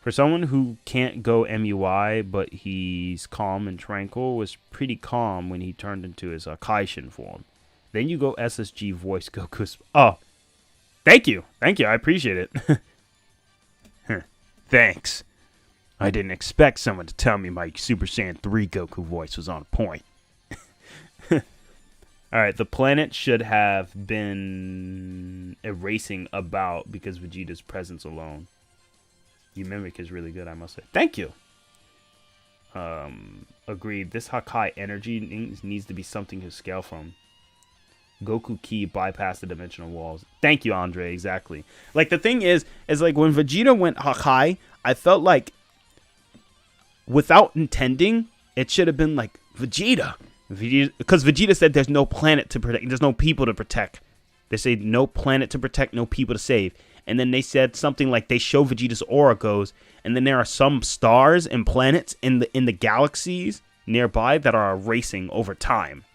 For someone who can't go MUI, but he's calm and tranquil, was pretty calm when he turned into his Kaishin form. Then you go SSG voice Goku's... Oh, thank you. Thank you. I appreciate it. Thanks. I didn't expect someone to tell me my Super Saiyan 3 Goku voice was on point. Alright, the planet should have been erasing about because Vegeta's presence alone. Your mimic is really good, I must say. Thank you. Agreed. This Hakai energy needs to be something to scale from. Goku Ki bypassed the dimensional walls. Thank you, Andre. Exactly. Like, the thing is like when Vegeta went Hakai, I felt like without intending, it should have been like Vegeta, because Vegeta said there's no planet to protect, there's no people to protect. They say no planet to protect, no people to save. And then they said something like they show Vegeta's aura goes, and then there are some stars and planets in the galaxies nearby that are erasing over time.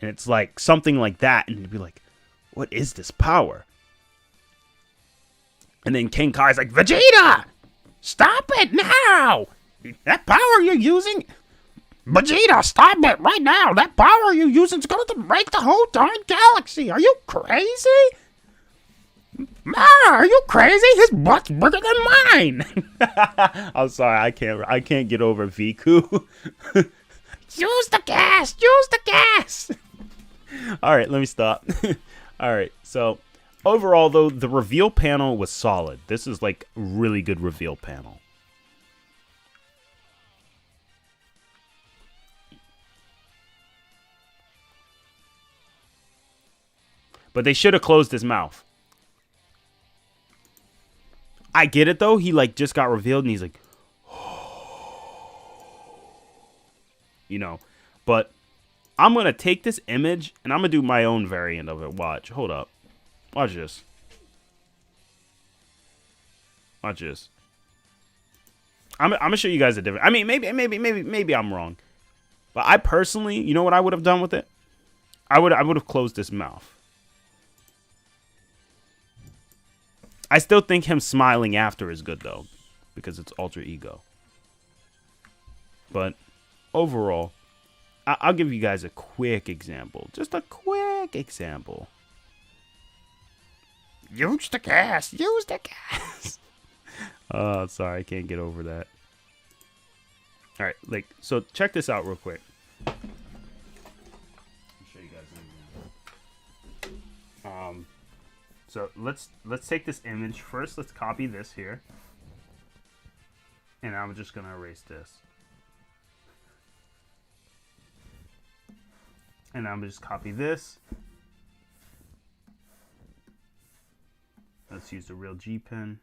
And it's like something like that, and you'd be like, what is this power? And then King Kai's like, Vegeta! Stop it now! That power you're using... Vegeta, stop it right now. That power you're using is going to break the whole darn galaxy. Are you crazy? Are you crazy? His butt's bigger than mine. I'm sorry, I can't get over Viku. Use the gas. Use the gas. All right, let me stop. All right, so overall, though, the reveal panel was solid. This is like a really good reveal panel. But they should have closed his mouth. I get it, though. He, like, just got revealed, and he's like... You know. But I'm going to take this image, and I'm going to do my own variant of it. Watch. Hold up. Watch this. Watch this. I'm going to show you guys a different... I mean, maybe I'm wrong. But I personally... You know what I would have done with it? I would have closed his mouth. I still think him smiling after is good, though, because it's alter ego. But overall, I'll give you guys a quick example. Just a quick example. Use the gas. Use the gas. Oh, sorry. I can't get over that. All right. Like, so check this out real quick. I'll show you guys an So let's take this image first. Let's copy this here, and I'm just gonna erase this, and I'm just copy this. Let's use the real G pen.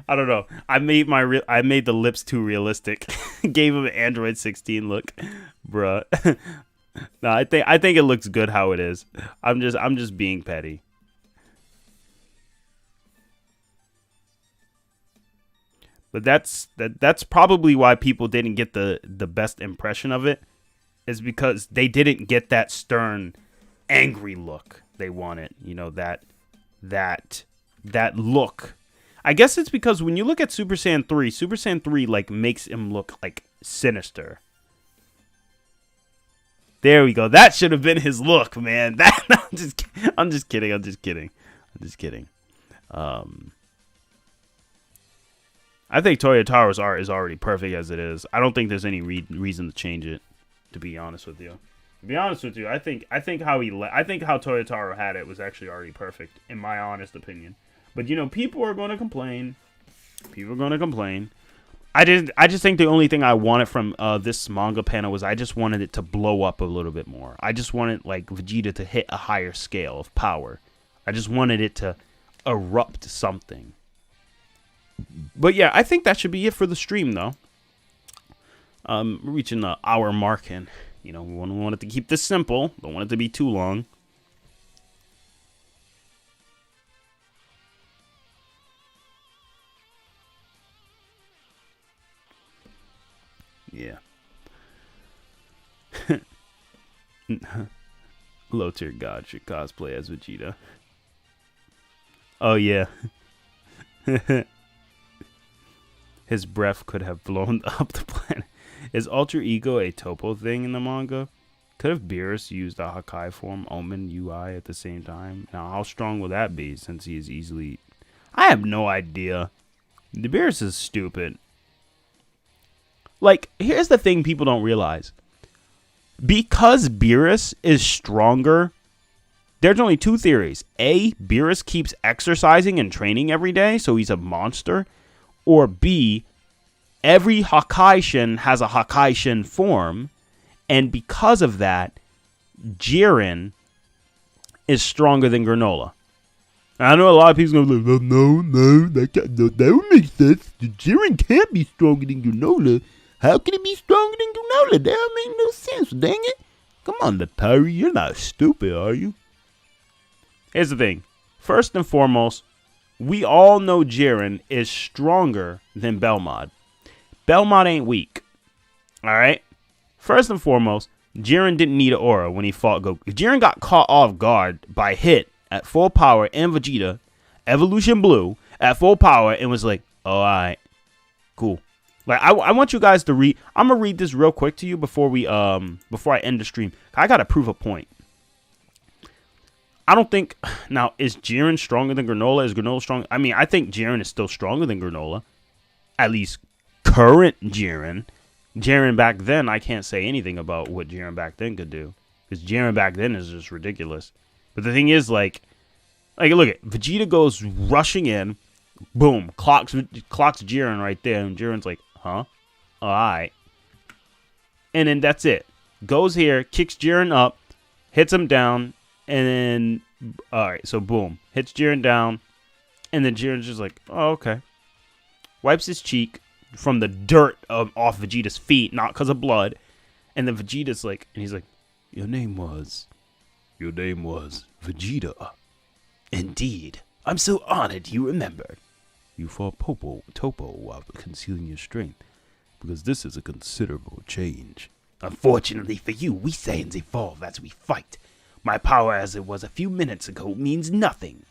I don't know. I made the lips too realistic. Gave him an Android 16 look, bruh. No, I think it looks good how it is. I'm just being petty. But that's probably why people didn't get the best impression of it, is because they didn't get that stern, angry look they wanted. You know, that look. I guess it's because when you look at Super Saiyan 3 like makes him look like sinister. There we go. That should have been his look, man. I'm just kidding. I think Toyotaro's art is already perfect as it is. I don't think there's any reason to change it, to be honest with you. I think how Toyotaro had it was actually already perfect, in my honest opinion. But, you know, people are going to complain. I just think the only thing I wanted from this manga panel was I just wanted it to blow up a little bit more. I just wanted, like, Vegeta to hit a higher scale of power. I just wanted it to erupt something. But, yeah, I think that should be it for the stream, though. Reaching the hour mark, and, you know, we wanted to keep this simple. Don't want it to be too long. Yeah. Low tier god should cosplay as Vegeta. Oh yeah. His breath could have blown up the planet. Is alter ego a topo thing in the manga? Could have Beerus used a Hakai form, Omen, UI at the same time? Now how strong will that be, since he is easily... I have no idea. The Beerus is stupid. Like, here's the thing people don't realize. Because Beerus is stronger, there's only two theories. A, Beerus keeps exercising and training every day, so he's a monster. Or B, every Hakaishin has a Hakaishin form, and because of that, Jiren is stronger than Granola. I know a lot of people are going to be like, no, that would make sense. Jiren can't be stronger than Granola. How can it be stronger than Granola? That don't make no sense, dang it. Come on, ATARi, you're not stupid, are you? Here's the thing. First and foremost, we all know Jiren is stronger than Belmod. Belmont ain't weak. All right? First and foremost, Jiren didn't need an aura when he fought Goku. Jiren got caught off guard by Hit at full power and Vegeta, Evolution Blue, at full power, and was like, oh, all right, cool. Like, I want you guys to read. I'm going to read this real quick to you before I end the stream. I got to prove a point. I don't think, now, is Jiren stronger than Granola? Is Granola strong? I mean, I think Jiren is still stronger than Granola. At least current Jiren. Jiren back then, I can't say anything about what Jiren back then could do. Because Jiren back then is just ridiculous. But the thing is, like look at Vegeta goes rushing in. Boom. Clocks Jiren right there. And Jiren's like, huh? Alright. And then that's it. Goes here, kicks Jiren up, hits him down, and then, alright, so boom. Hits Jiren down, and then Jiren's just like, oh, okay. Wipes his cheek from the dirt off Vegeta's feet, not because of blood. And then Vegeta's like, and he's like, Your name was Vegeta. Indeed. I'm so honored you remembered. You fought Topo while concealing your strength, because this is a considerable change. Unfortunately for you, we Saiyans evolve as we fight. My power as it was a few minutes ago means nothing.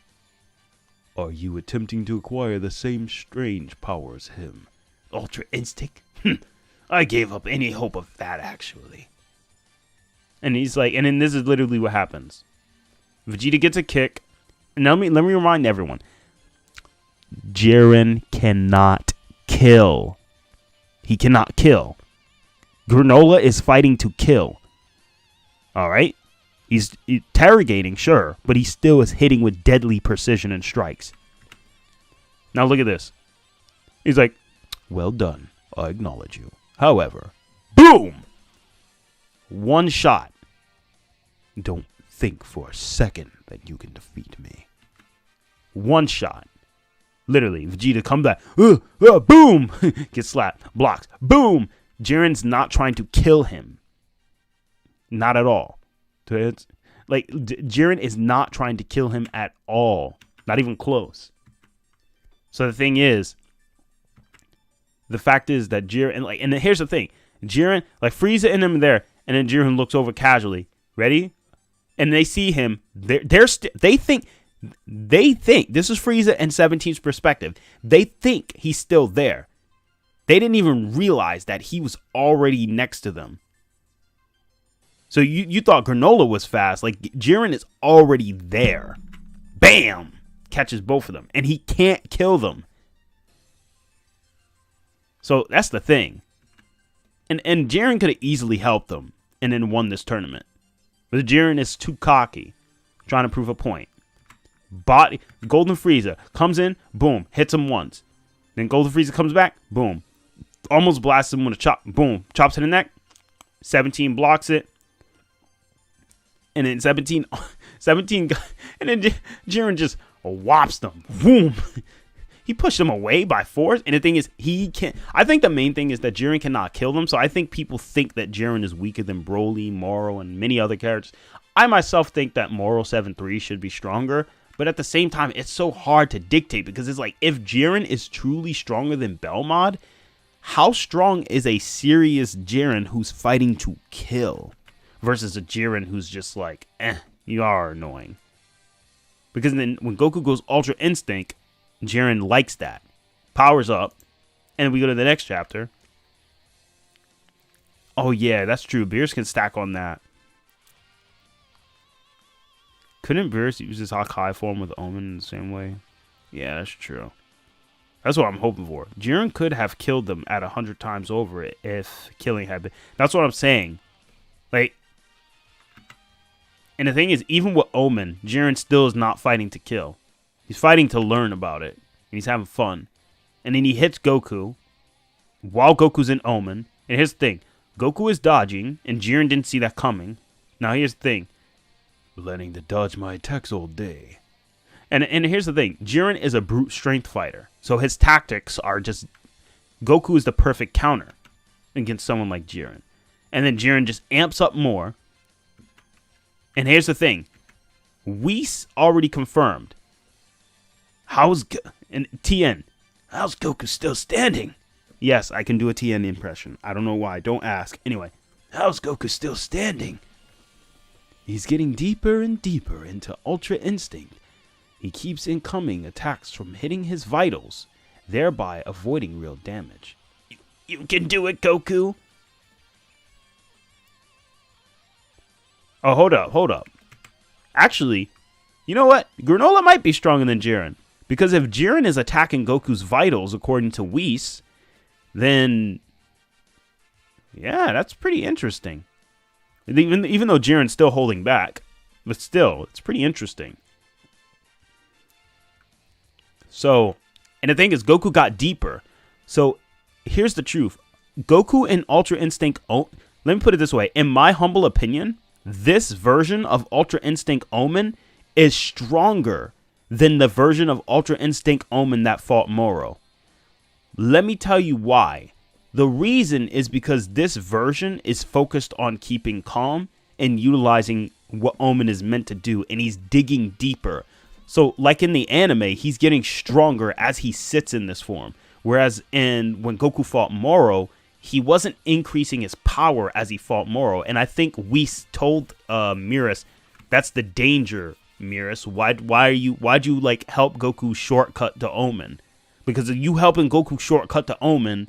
Are you attempting to acquire the same strange power as him? Ultra Instinct? I gave up any hope of that, actually. and he's like, and then this is literally what happens. Vegeta gets a kick. And let me remind everyone. Jiren cannot kill. He cannot kill. Granola is fighting to kill. All right? He's interrogating, sure, but he still is hitting with deadly precision and strikes. Now look at this. He's like, Well done. I acknowledge you. However, boom! One shot. don't think for a second that you can defeat me. One shot. Literally, Vegeta comes back. Boom! Gets slapped. Blocks. Boom! Jiren's not trying to kill him. Not at all. It's like Jiren is not trying to kill him at all. Not even close. So the thing is, the fact is that Jiren, and here's the thing. Jiren, Frieza and him there, and then Jiren looks over casually. Ready? And they see him. They think this is Frieza and 17's perspective. They think he's still there. They didn't even realize that he was already next to them. So you thought Granola was fast. Jiren is already there. Bam! Catches both of them. And he can't kill them. So that's the thing. And Jiren could have easily helped them and then won this tournament. But Jiren is too cocky. Trying to prove a point. Golden Frieza comes in, boom, hits him once. Then Golden Frieza comes back, boom. Almost blasts him with a chop, boom. Chops to the neck. 17 blocks it. And then 17, and then Jiren just whops them. Boom. He pushed them away by force. And the thing is, he can't. I think the main thing is that Jiren cannot kill them. So I think people think that Jiren is weaker than Broly, Moro, and many other characters. I myself think that Moro 7-3 should be stronger. But at the same time, it's so hard to dictate because it's like, if Jiren is truly stronger than Belmod, how strong is a serious Jiren who's fighting to kill versus a Jiren who's just like, you are annoying. Because then when Goku goes Ultra Instinct, Jiren likes that. Powers up. And we go to the next chapter. Oh yeah, that's true. Beerus can stack on that. Couldn't Beerus use his Hakai form with Omen in the same way? Yeah, that's true. That's what I'm hoping for. Jiren could have killed them at 100 times over it if killing had been. That's what I'm saying. And the thing is, even with Omen, Jiren still is not fighting to kill. He's fighting to learn about it. And he's having fun. And then he hits Goku while Goku's in Omen. And here's the thing. Goku is dodging, and Jiren didn't see that coming. Now here's the thing. Planning to dodge my attacks all day. And here's the thing. Jiren is a brute strength fighter. So his tactics are just... Goku is the perfect counter against someone like Jiren. And then Jiren just amps up more. And here's the thing. Whis already confirmed. And TN. How's Goku still standing? Yes, I can do a Tien impression. I don't know why. Don't ask. Anyway. How's Goku still standing? He's getting deeper and deeper into Ultra Instinct. He keeps incoming attacks from hitting his vitals, thereby avoiding real damage. You can do it, Goku. Oh, hold up. Actually, you know what? Granola might be stronger than Jiren. Because if Jiren is attacking Goku's vitals, according to Whis, then... yeah, that's pretty interesting. Even though Jiren's still holding back. But still, it's pretty interesting. So, and the thing is, Goku got deeper. So, here's the truth. Goku in Ultra Instinct... let me put it this way. In my humble opinion, this version of Ultra Instinct Omen is stronger than the version of Ultra Instinct Omen that fought Moro. Let me tell you why. The reason is because this version is focused on keeping calm and utilizing what Omen is meant to do, and he's digging deeper. So, like in the anime, he's getting stronger as he sits in this form. Whereas when Goku fought Moro, he wasn't increasing his power as he fought Moro. And I think Whis told Miras, that's the danger, Miras. Why'd you like help Goku shortcut to Omen? Because of you helping Goku shortcut to Omen,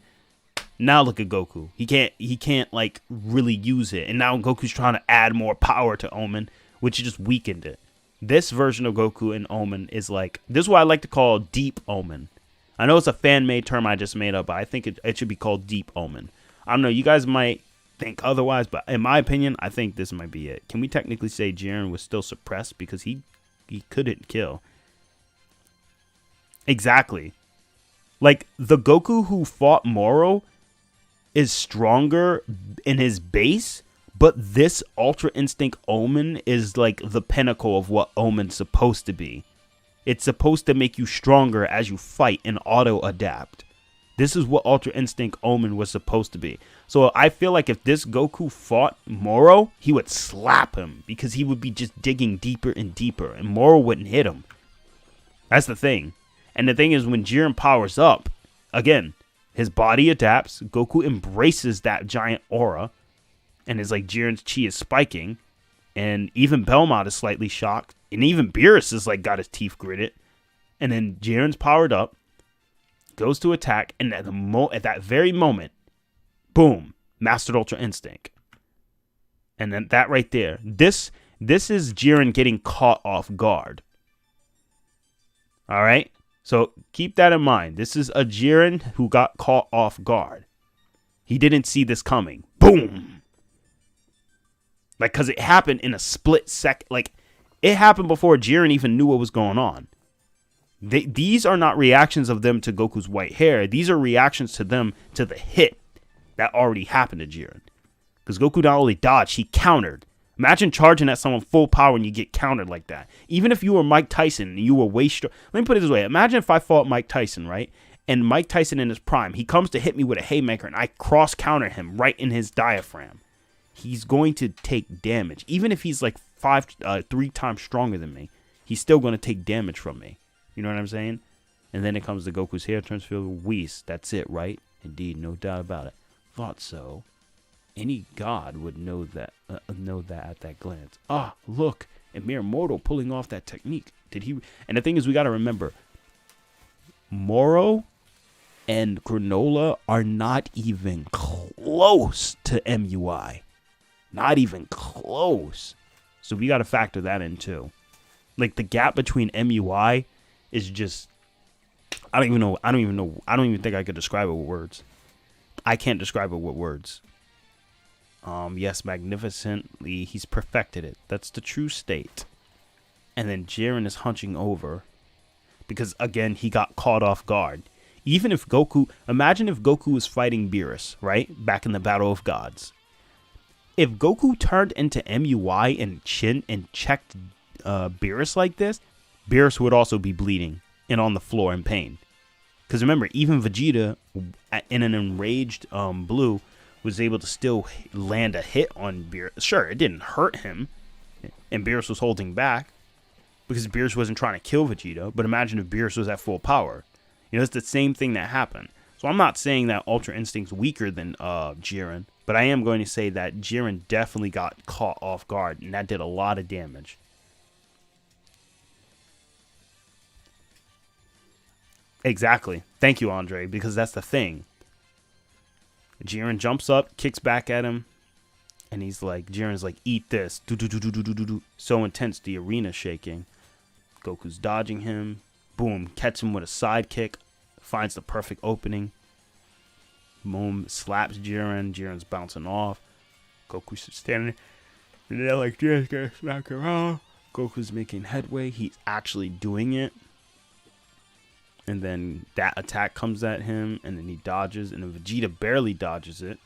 now look at Goku. He can't like really use it. And now Goku's trying to add more power to Omen, which just weakened it. This version of Goku in Omen is like, this is what I like to call Deep Omen. I know it's a fan-made term I just made up, but I think it should be called Deep Omen. I don't know, you guys might think otherwise, but in my opinion, I think this might be it. Can we technically say Jiren was still suppressed because he couldn't kill? Exactly. Like, the Goku who fought Moro is stronger in his base, but this Ultra Instinct Omen is like the pinnacle of what Omen's supposed to be. It's supposed to make you stronger as you fight and auto-adapt. This is what Ultra Instinct Omen was supposed to be. So I feel like if this Goku fought Moro, he would slap him because he would be just digging deeper and deeper, and Moro wouldn't hit him. That's the thing. And the thing is, when Jiren powers up, again, his body adapts, Goku embraces that giant aura, and it's like Jiren's chi is spiking, and even Belmont is slightly shocked, and even Beerus is like got his teeth gritted, and then Jiren's powered up, goes to attack, and at that very moment, boom, mastered Ultra Instinct. And then that right there, this is Jiren getting caught off guard. All right? So keep that in mind. This is a Jiren who got caught off guard. He didn't see this coming. Boom! Like, because it happened in a split second. Like, it happened before Jiren even knew what was going on. These are not reactions of them to Goku's white hair. These are reactions to them to the hit that already happened to Jiren. Because Goku not only dodged, he countered. Imagine charging at someone full power and you get countered like that. Even if you were Mike Tyson and you were way strong. Let me put it this way. Imagine if I fought Mike Tyson, right? And Mike Tyson in his prime, he comes to hit me with a haymaker and I cross counter him right in his diaphragm. He's going to take damage. Even if he's like 3 times stronger than me, he's still going to take damage from me. You know what I'm saying? And then it comes to Goku's hair turns filled with Whis. That's it, right? Indeed, no doubt about it. Thought so. Any god would know that at that glance. Ah, look, a mere mortal pulling off that technique. Did he? And the thing is, we got to remember, Moro and Granola are not even close to MUI. Not even close. So we got to factor that in too. Like, the gap between MUI is just, I don't even think I could describe it with words. I can't describe it with words. Yes, magnificently, he's perfected it. That's the true state. And then Jiren is hunching over because, again, he got caught off guard. Even if Goku, imagine if Goku was fighting Beerus, right? Back in the Battle of Gods. If Goku turned into MUI and checked Beerus like this, Beerus would also be bleeding and on the floor in pain. Because remember, even Vegeta, in an enraged Blue, was able to still land a hit on Beerus. Sure, it didn't hurt him, and Beerus was holding back because Beerus wasn't trying to kill Vegeta. But imagine if Beerus was at full power. You know, it's the same thing that happened. So So I'm not saying that Ultra Instinct's weaker than Jiren, but I am going to say that Jiren definitely got caught off guard, and that did a lot of damage. Exactly. Thank you, Andre, because that's the thing. Jiren jumps up, kicks back at him, and he's like, Jiren's like, eat this. Do. So intense, the arena shaking. Goku's dodging him. Boom, catch him with a side kick. Finds the perfect opening. Boom, slaps Jiren. Jiren's bouncing off. Goku's standing there like this, gonna smack around. Goku's making headway. He's actually doing it. And then that attack comes at him, and then he dodges, and then Vegeta barely dodges it.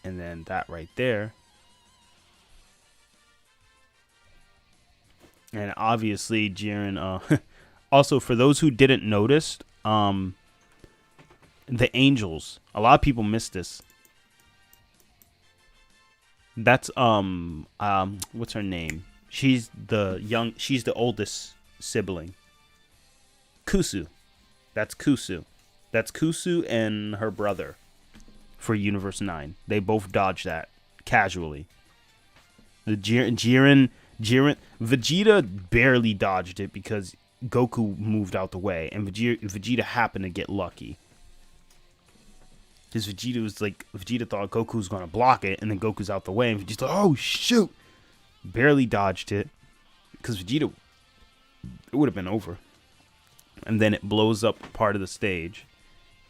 And then that right there. And obviously, Jiren, also, for those who didn't notice, the angels, a lot of people missed this. That's, what's her name? She's the oldest sibling. Kusu. That's Kusu. That's Kusu and her brother for Universe 9. They both dodged that casually. The Vegeta barely dodged it because Goku moved out the way, and Vegeta happened to get lucky. Because Vegeta thought Goku was going to block it, and then Goku's out the way, and Vegeta's like, oh, shoot! Barely dodged it, because Vegeta, it would have been over. And then it blows up part of the stage.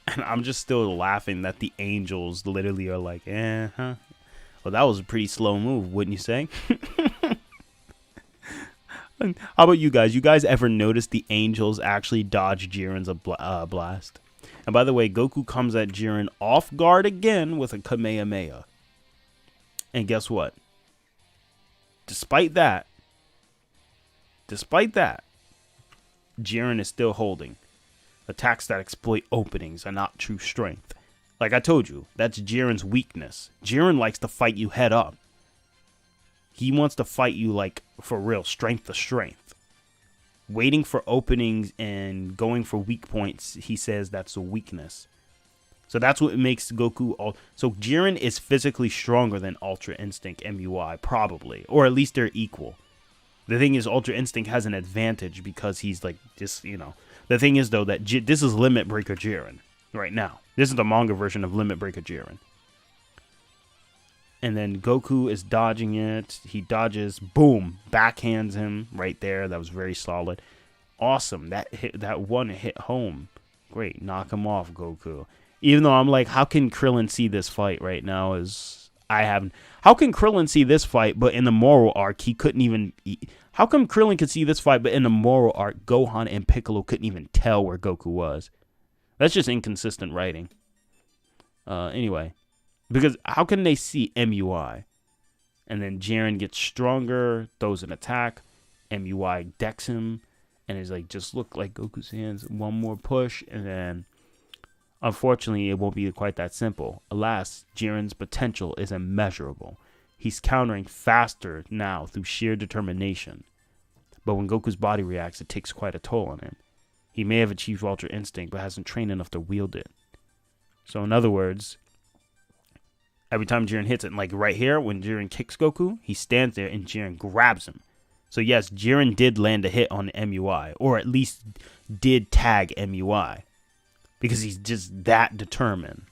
And I'm just still laughing that the angels literally are like, Well, that was a pretty slow move, wouldn't you say? How about you guys? You guys ever notice the angels actually dodge Jiren's blast? And by the way, Goku comes at Jiren off guard again with a Kamehameha. And guess what? Despite that, Jiren is still holding. Attacks that exploit openings are not true strength. Like I told you, that's Jiren's weakness. Jiren likes to fight you head up. He wants to fight you like for real, strength to strength. Waiting for openings and going for weak points, he says that's a weakness. So that's what makes Goku... So Jiren is physically stronger than Ultra Instinct MUI, probably. Or at least they're equal. The thing is, Ultra Instinct has an advantage because he's like just, The thing is, though, that this is Limit Breaker Jiren right now. This is the manga version of Limit Breaker Jiren. And then Goku is dodging it. He dodges. Boom. Backhands him right there. That was very solid. Awesome. That one hit home. Great. Knock him off, Goku. Even though I'm like, how can Krillin see this fight right now? How can Krillin see this fight, but in the moral arc, he couldn't even... How come Krillin could see this fight, but in the moral arc, Gohan and Piccolo couldn't even tell where Goku was? That's just inconsistent writing. Anyway. Because how can they see MUI? And then Jiren gets stronger, throws an attack. MUI decks him. And it's like, just look like Goku's hands. One more push, and then... Unfortunately, it won't be quite that simple. Alas, Jiren's potential is immeasurable. He's countering faster now through sheer determination. But when Goku's body reacts, it takes quite a toll on him. He may have achieved Ultra Instinct, but hasn't trained enough to wield it. So in other words, every time Jiren hits it, like right here, when Jiren kicks Goku, he stands there and Jiren grabs him. So yes, Jiren did land a hit on MUI, or at least did tag MUI. Because he's just that determined.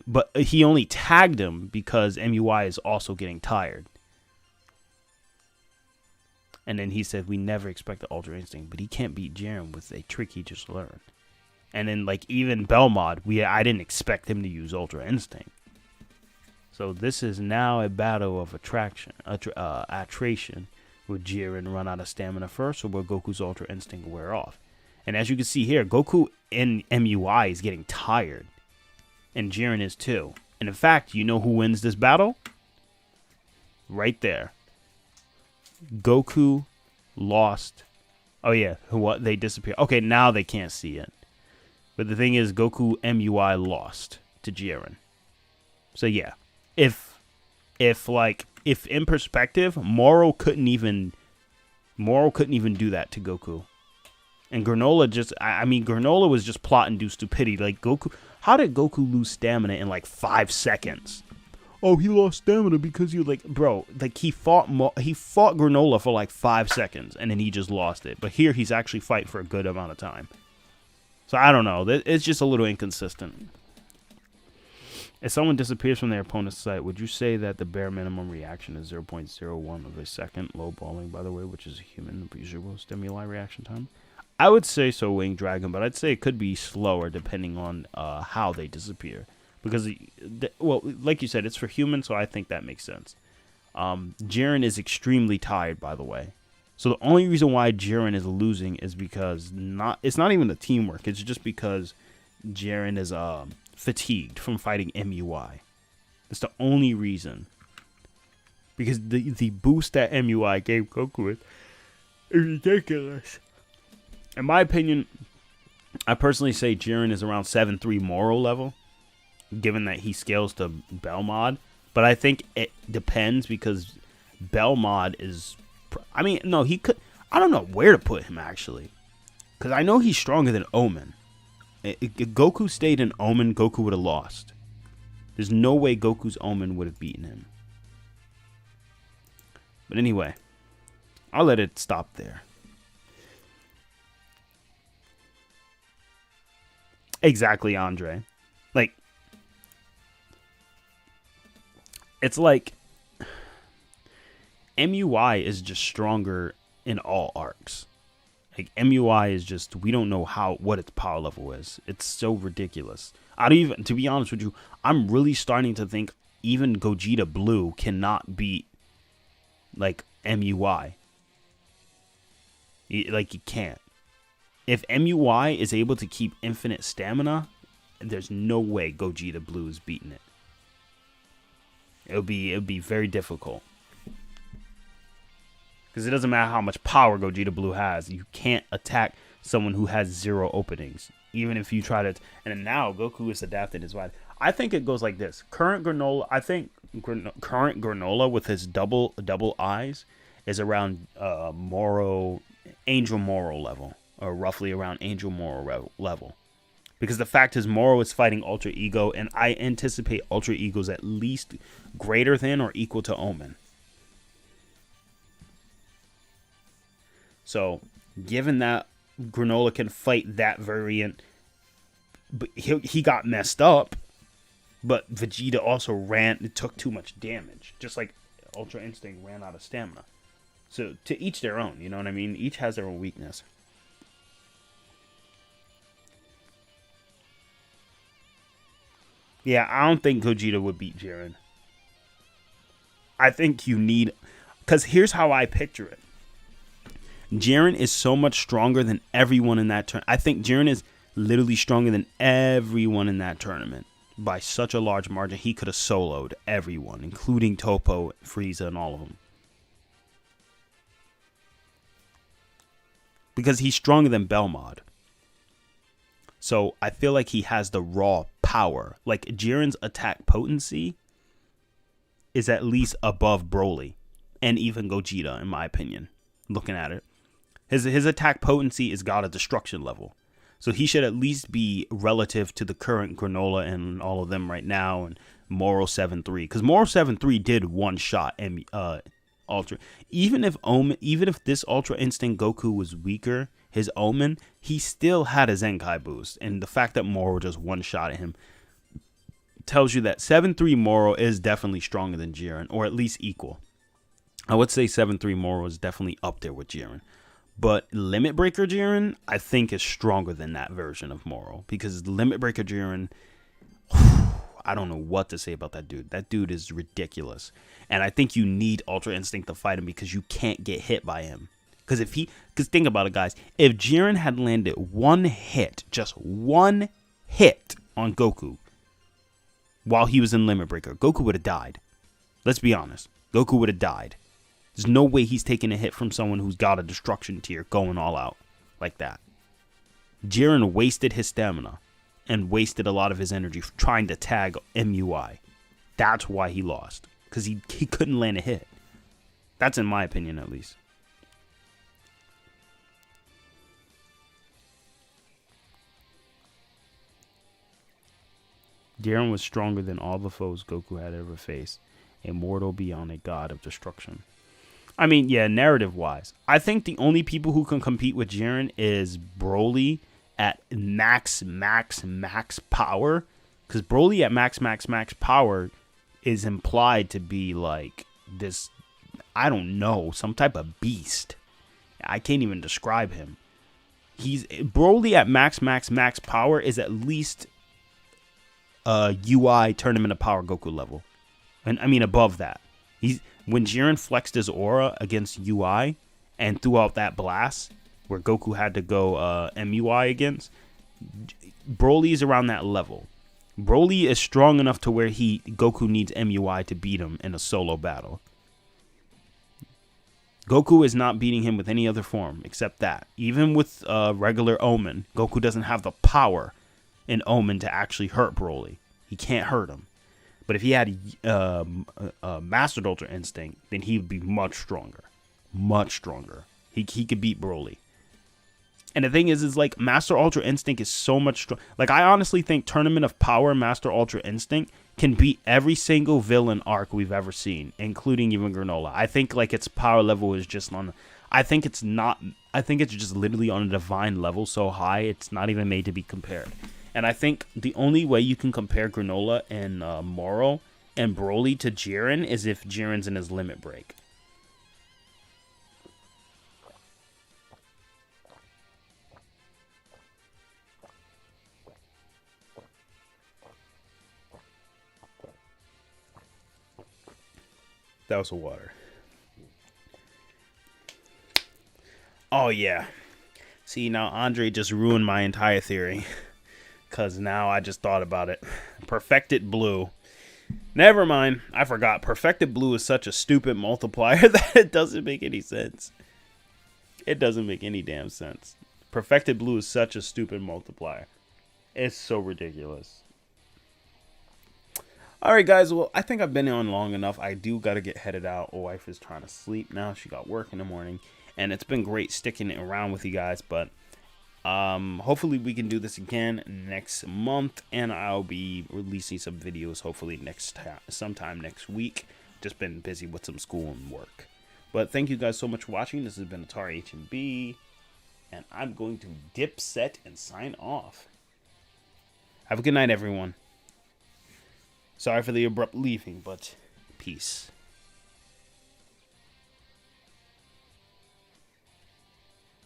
But he only tagged him because MUI is also getting tired. And then he said, we never expect the Ultra Instinct, but he can't beat Jiren with a trick he just learned. And then, like, even Belmod, I didn't expect him to use Ultra Instinct. So this is now a battle of attrition. Will Jiren run out of stamina first, or will Goku's Ultra Instinct wear off? And as you can see here, Goku in MUI is getting tired. And Jiren is too. And in fact, you know who wins this battle? Right there. Goku lost. Oh yeah, what? They disappear. Okay, now they can't see it. But the thing is, Goku MUI lost to Jiren. So yeah, if in perspective, Moro couldn't even do that to Goku. And Granola just, I mean, Granola was just plot-induced stupidity. Like, Goku, how did Goku lose stamina in like 5 seconds? Oh, he lost stamina because you like, bro, like he fought Granola for like 5 seconds and then he just lost it. But here he's actually fighting for a good amount of time. So I don't know. It's just a little inconsistent. If someone disappears from their opponent's sight, would you say that the bare minimum reaction is 0.01 of a second? Low balling, by the way, which is a human visual stimuli reaction time. I would say so, Winged Dragon, but I'd say it could be slower depending on how they disappear. Because, well, like you said, it's for humans, so I think that makes sense. Jiren is extremely tired, by the way. So the only reason why Jiren is losing is because it's not even the teamwork. It's just because Jiren is fatigued from fighting MUI. That's the only reason. Because the boost that MUI gave Goku is ridiculous. In my opinion, I personally say Jiren is around 7-3 moral level, given that he scales to Belmod. But I think it depends because Belmod is... I mean, no, he could... I don't know where to put him, actually. Because I know he's stronger than Omen. If Goku stayed in Omen, Goku would have lost. There's no way Goku's Omen would have beaten him. But anyway, I'll let it stop there. Exactly, Andre. Like, it's like MUI is just stronger in all arcs. Like, MUI is just, we don't know what its power level is. It's so ridiculous. I don't even, to be honest with you, I'm really starting to think even Gogeta Blue cannot beat, like, MUI. Like, you can't. If MUI is able to keep infinite stamina, there's no way Gogeta Blue is beating it. It'll be very difficult. Because it doesn't matter how much power Gogeta Blue has. You can't attack someone who has 0 openings. Even if you try to... And now Goku is adapted his body. I think it goes like this. Current Granola with his double eyes is around Angel Moro level. Or roughly around Angel Moro level. Because the fact is Moro is fighting Ultra Ego. And I anticipate Ultra Ego's at least greater than or equal to Omen. So, given that Granola can fight that variant, but he got messed up, but Vegeta also took too much damage, just like Ultra Instinct ran out of stamina. So, to each their own, you know what I mean? Each has their own weakness. Yeah, I don't think Gogeta would beat Jiren. I think you need... Because here's how I picture it. Jiren is so much stronger than everyone in that tournament. I think Jiren is literally stronger than everyone in that tournament. By such a large margin, he could have soloed everyone, including Toppo, Frieza, and all of them. Because he's stronger than Belmod. So I feel like he has the raw power. Like, Jiren's attack potency is at least above Broly. And even Gogeta, in my opinion. Looking at it. His attack potency is God of Destruction level. So he should at least be relative to the current Granola and all of them right now. And Moro 7-3. Because Moro 7-3 did one shot Ultra. Even if this Ultra Instinct Goku was weaker, his Omen, he still had a Zenkai boost. And the fact that Moro just one shot at him tells you that 7-3 Moro is definitely stronger than Jiren. Or at least equal. I would say 7-3 Moro is definitely up there with Jiren. But Limit Breaker Jiren, I think, is stronger than that version of Moro. Because Limit Breaker Jiren, I don't know what to say about that dude. That dude is ridiculous. And I think you need Ultra Instinct to fight him because you can't get hit by him. Because think about it, guys. If Jiren had landed one hit, just one hit on Goku while he was in Limit Breaker, Goku would have died. Let's be honest. Goku would have died. There's no way he's taking a hit from someone who's got a destruction tier going all out like that. Jiren wasted his stamina and wasted a lot of his energy trying to tag MUI. That's why he lost. Because he couldn't land a hit. That's in my opinion, at least. Jiren was stronger than all the foes Goku had ever faced, immortal beyond a god of destruction. I mean, yeah, narrative-wise, I think the only people who can compete with Jiren is Broly at max power. Because Broly at max power is implied to be like this, I don't know, some type of beast. I can't even describe him. Broly at max power is at least UI Tournament of Power Goku level. And I mean above that. When Jiren flexed his aura against UI and threw out that blast where Goku had to go MUI against, Broly's around that level. Broly is strong enough to where Goku needs MUI to beat him in a solo battle. Goku is not beating him with any other form except that. Even with regular Omen, Goku doesn't have the power in Omen to actually hurt Broly. He can't hurt him. But if he had Mastered Ultra Instinct, then he would be much stronger. Much stronger. He could beat Broly. And the thing is like Master Ultra Instinct is so much strong. Like I honestly think Tournament of Power Master Ultra Instinct can beat every single villain arc we've ever seen, including even Granola. I think like its power level is just on. I think it's just literally on a divine level so high it's not even made to be compared. And I think the only way you can compare Granola and Moro and Broly to Jiren is if Jiren's in his limit break. That was the water. Oh, yeah. See, now Andre just ruined my entire theory. Because now I just thought about it. Perfected Blue. Never mind. I forgot. Perfected Blue is such a stupid multiplier that it doesn't make any sense. It doesn't make any damn sense. Perfected Blue is such a stupid multiplier. It's so ridiculous. Alright guys, well I think I've been on long enough. I do gotta get headed out. Wife is trying to sleep now. She got work in the morning. And it's been great sticking it around with you guys. But hopefully we can do this again next month. And I'll be releasing some videos hopefully sometime next week. Just been busy with some school and work. But thank you guys so much for watching. This has been ATARi HMB. And I'm going to dip set and sign off. Have a good night everyone. Sorry for the abrupt leaving, but peace.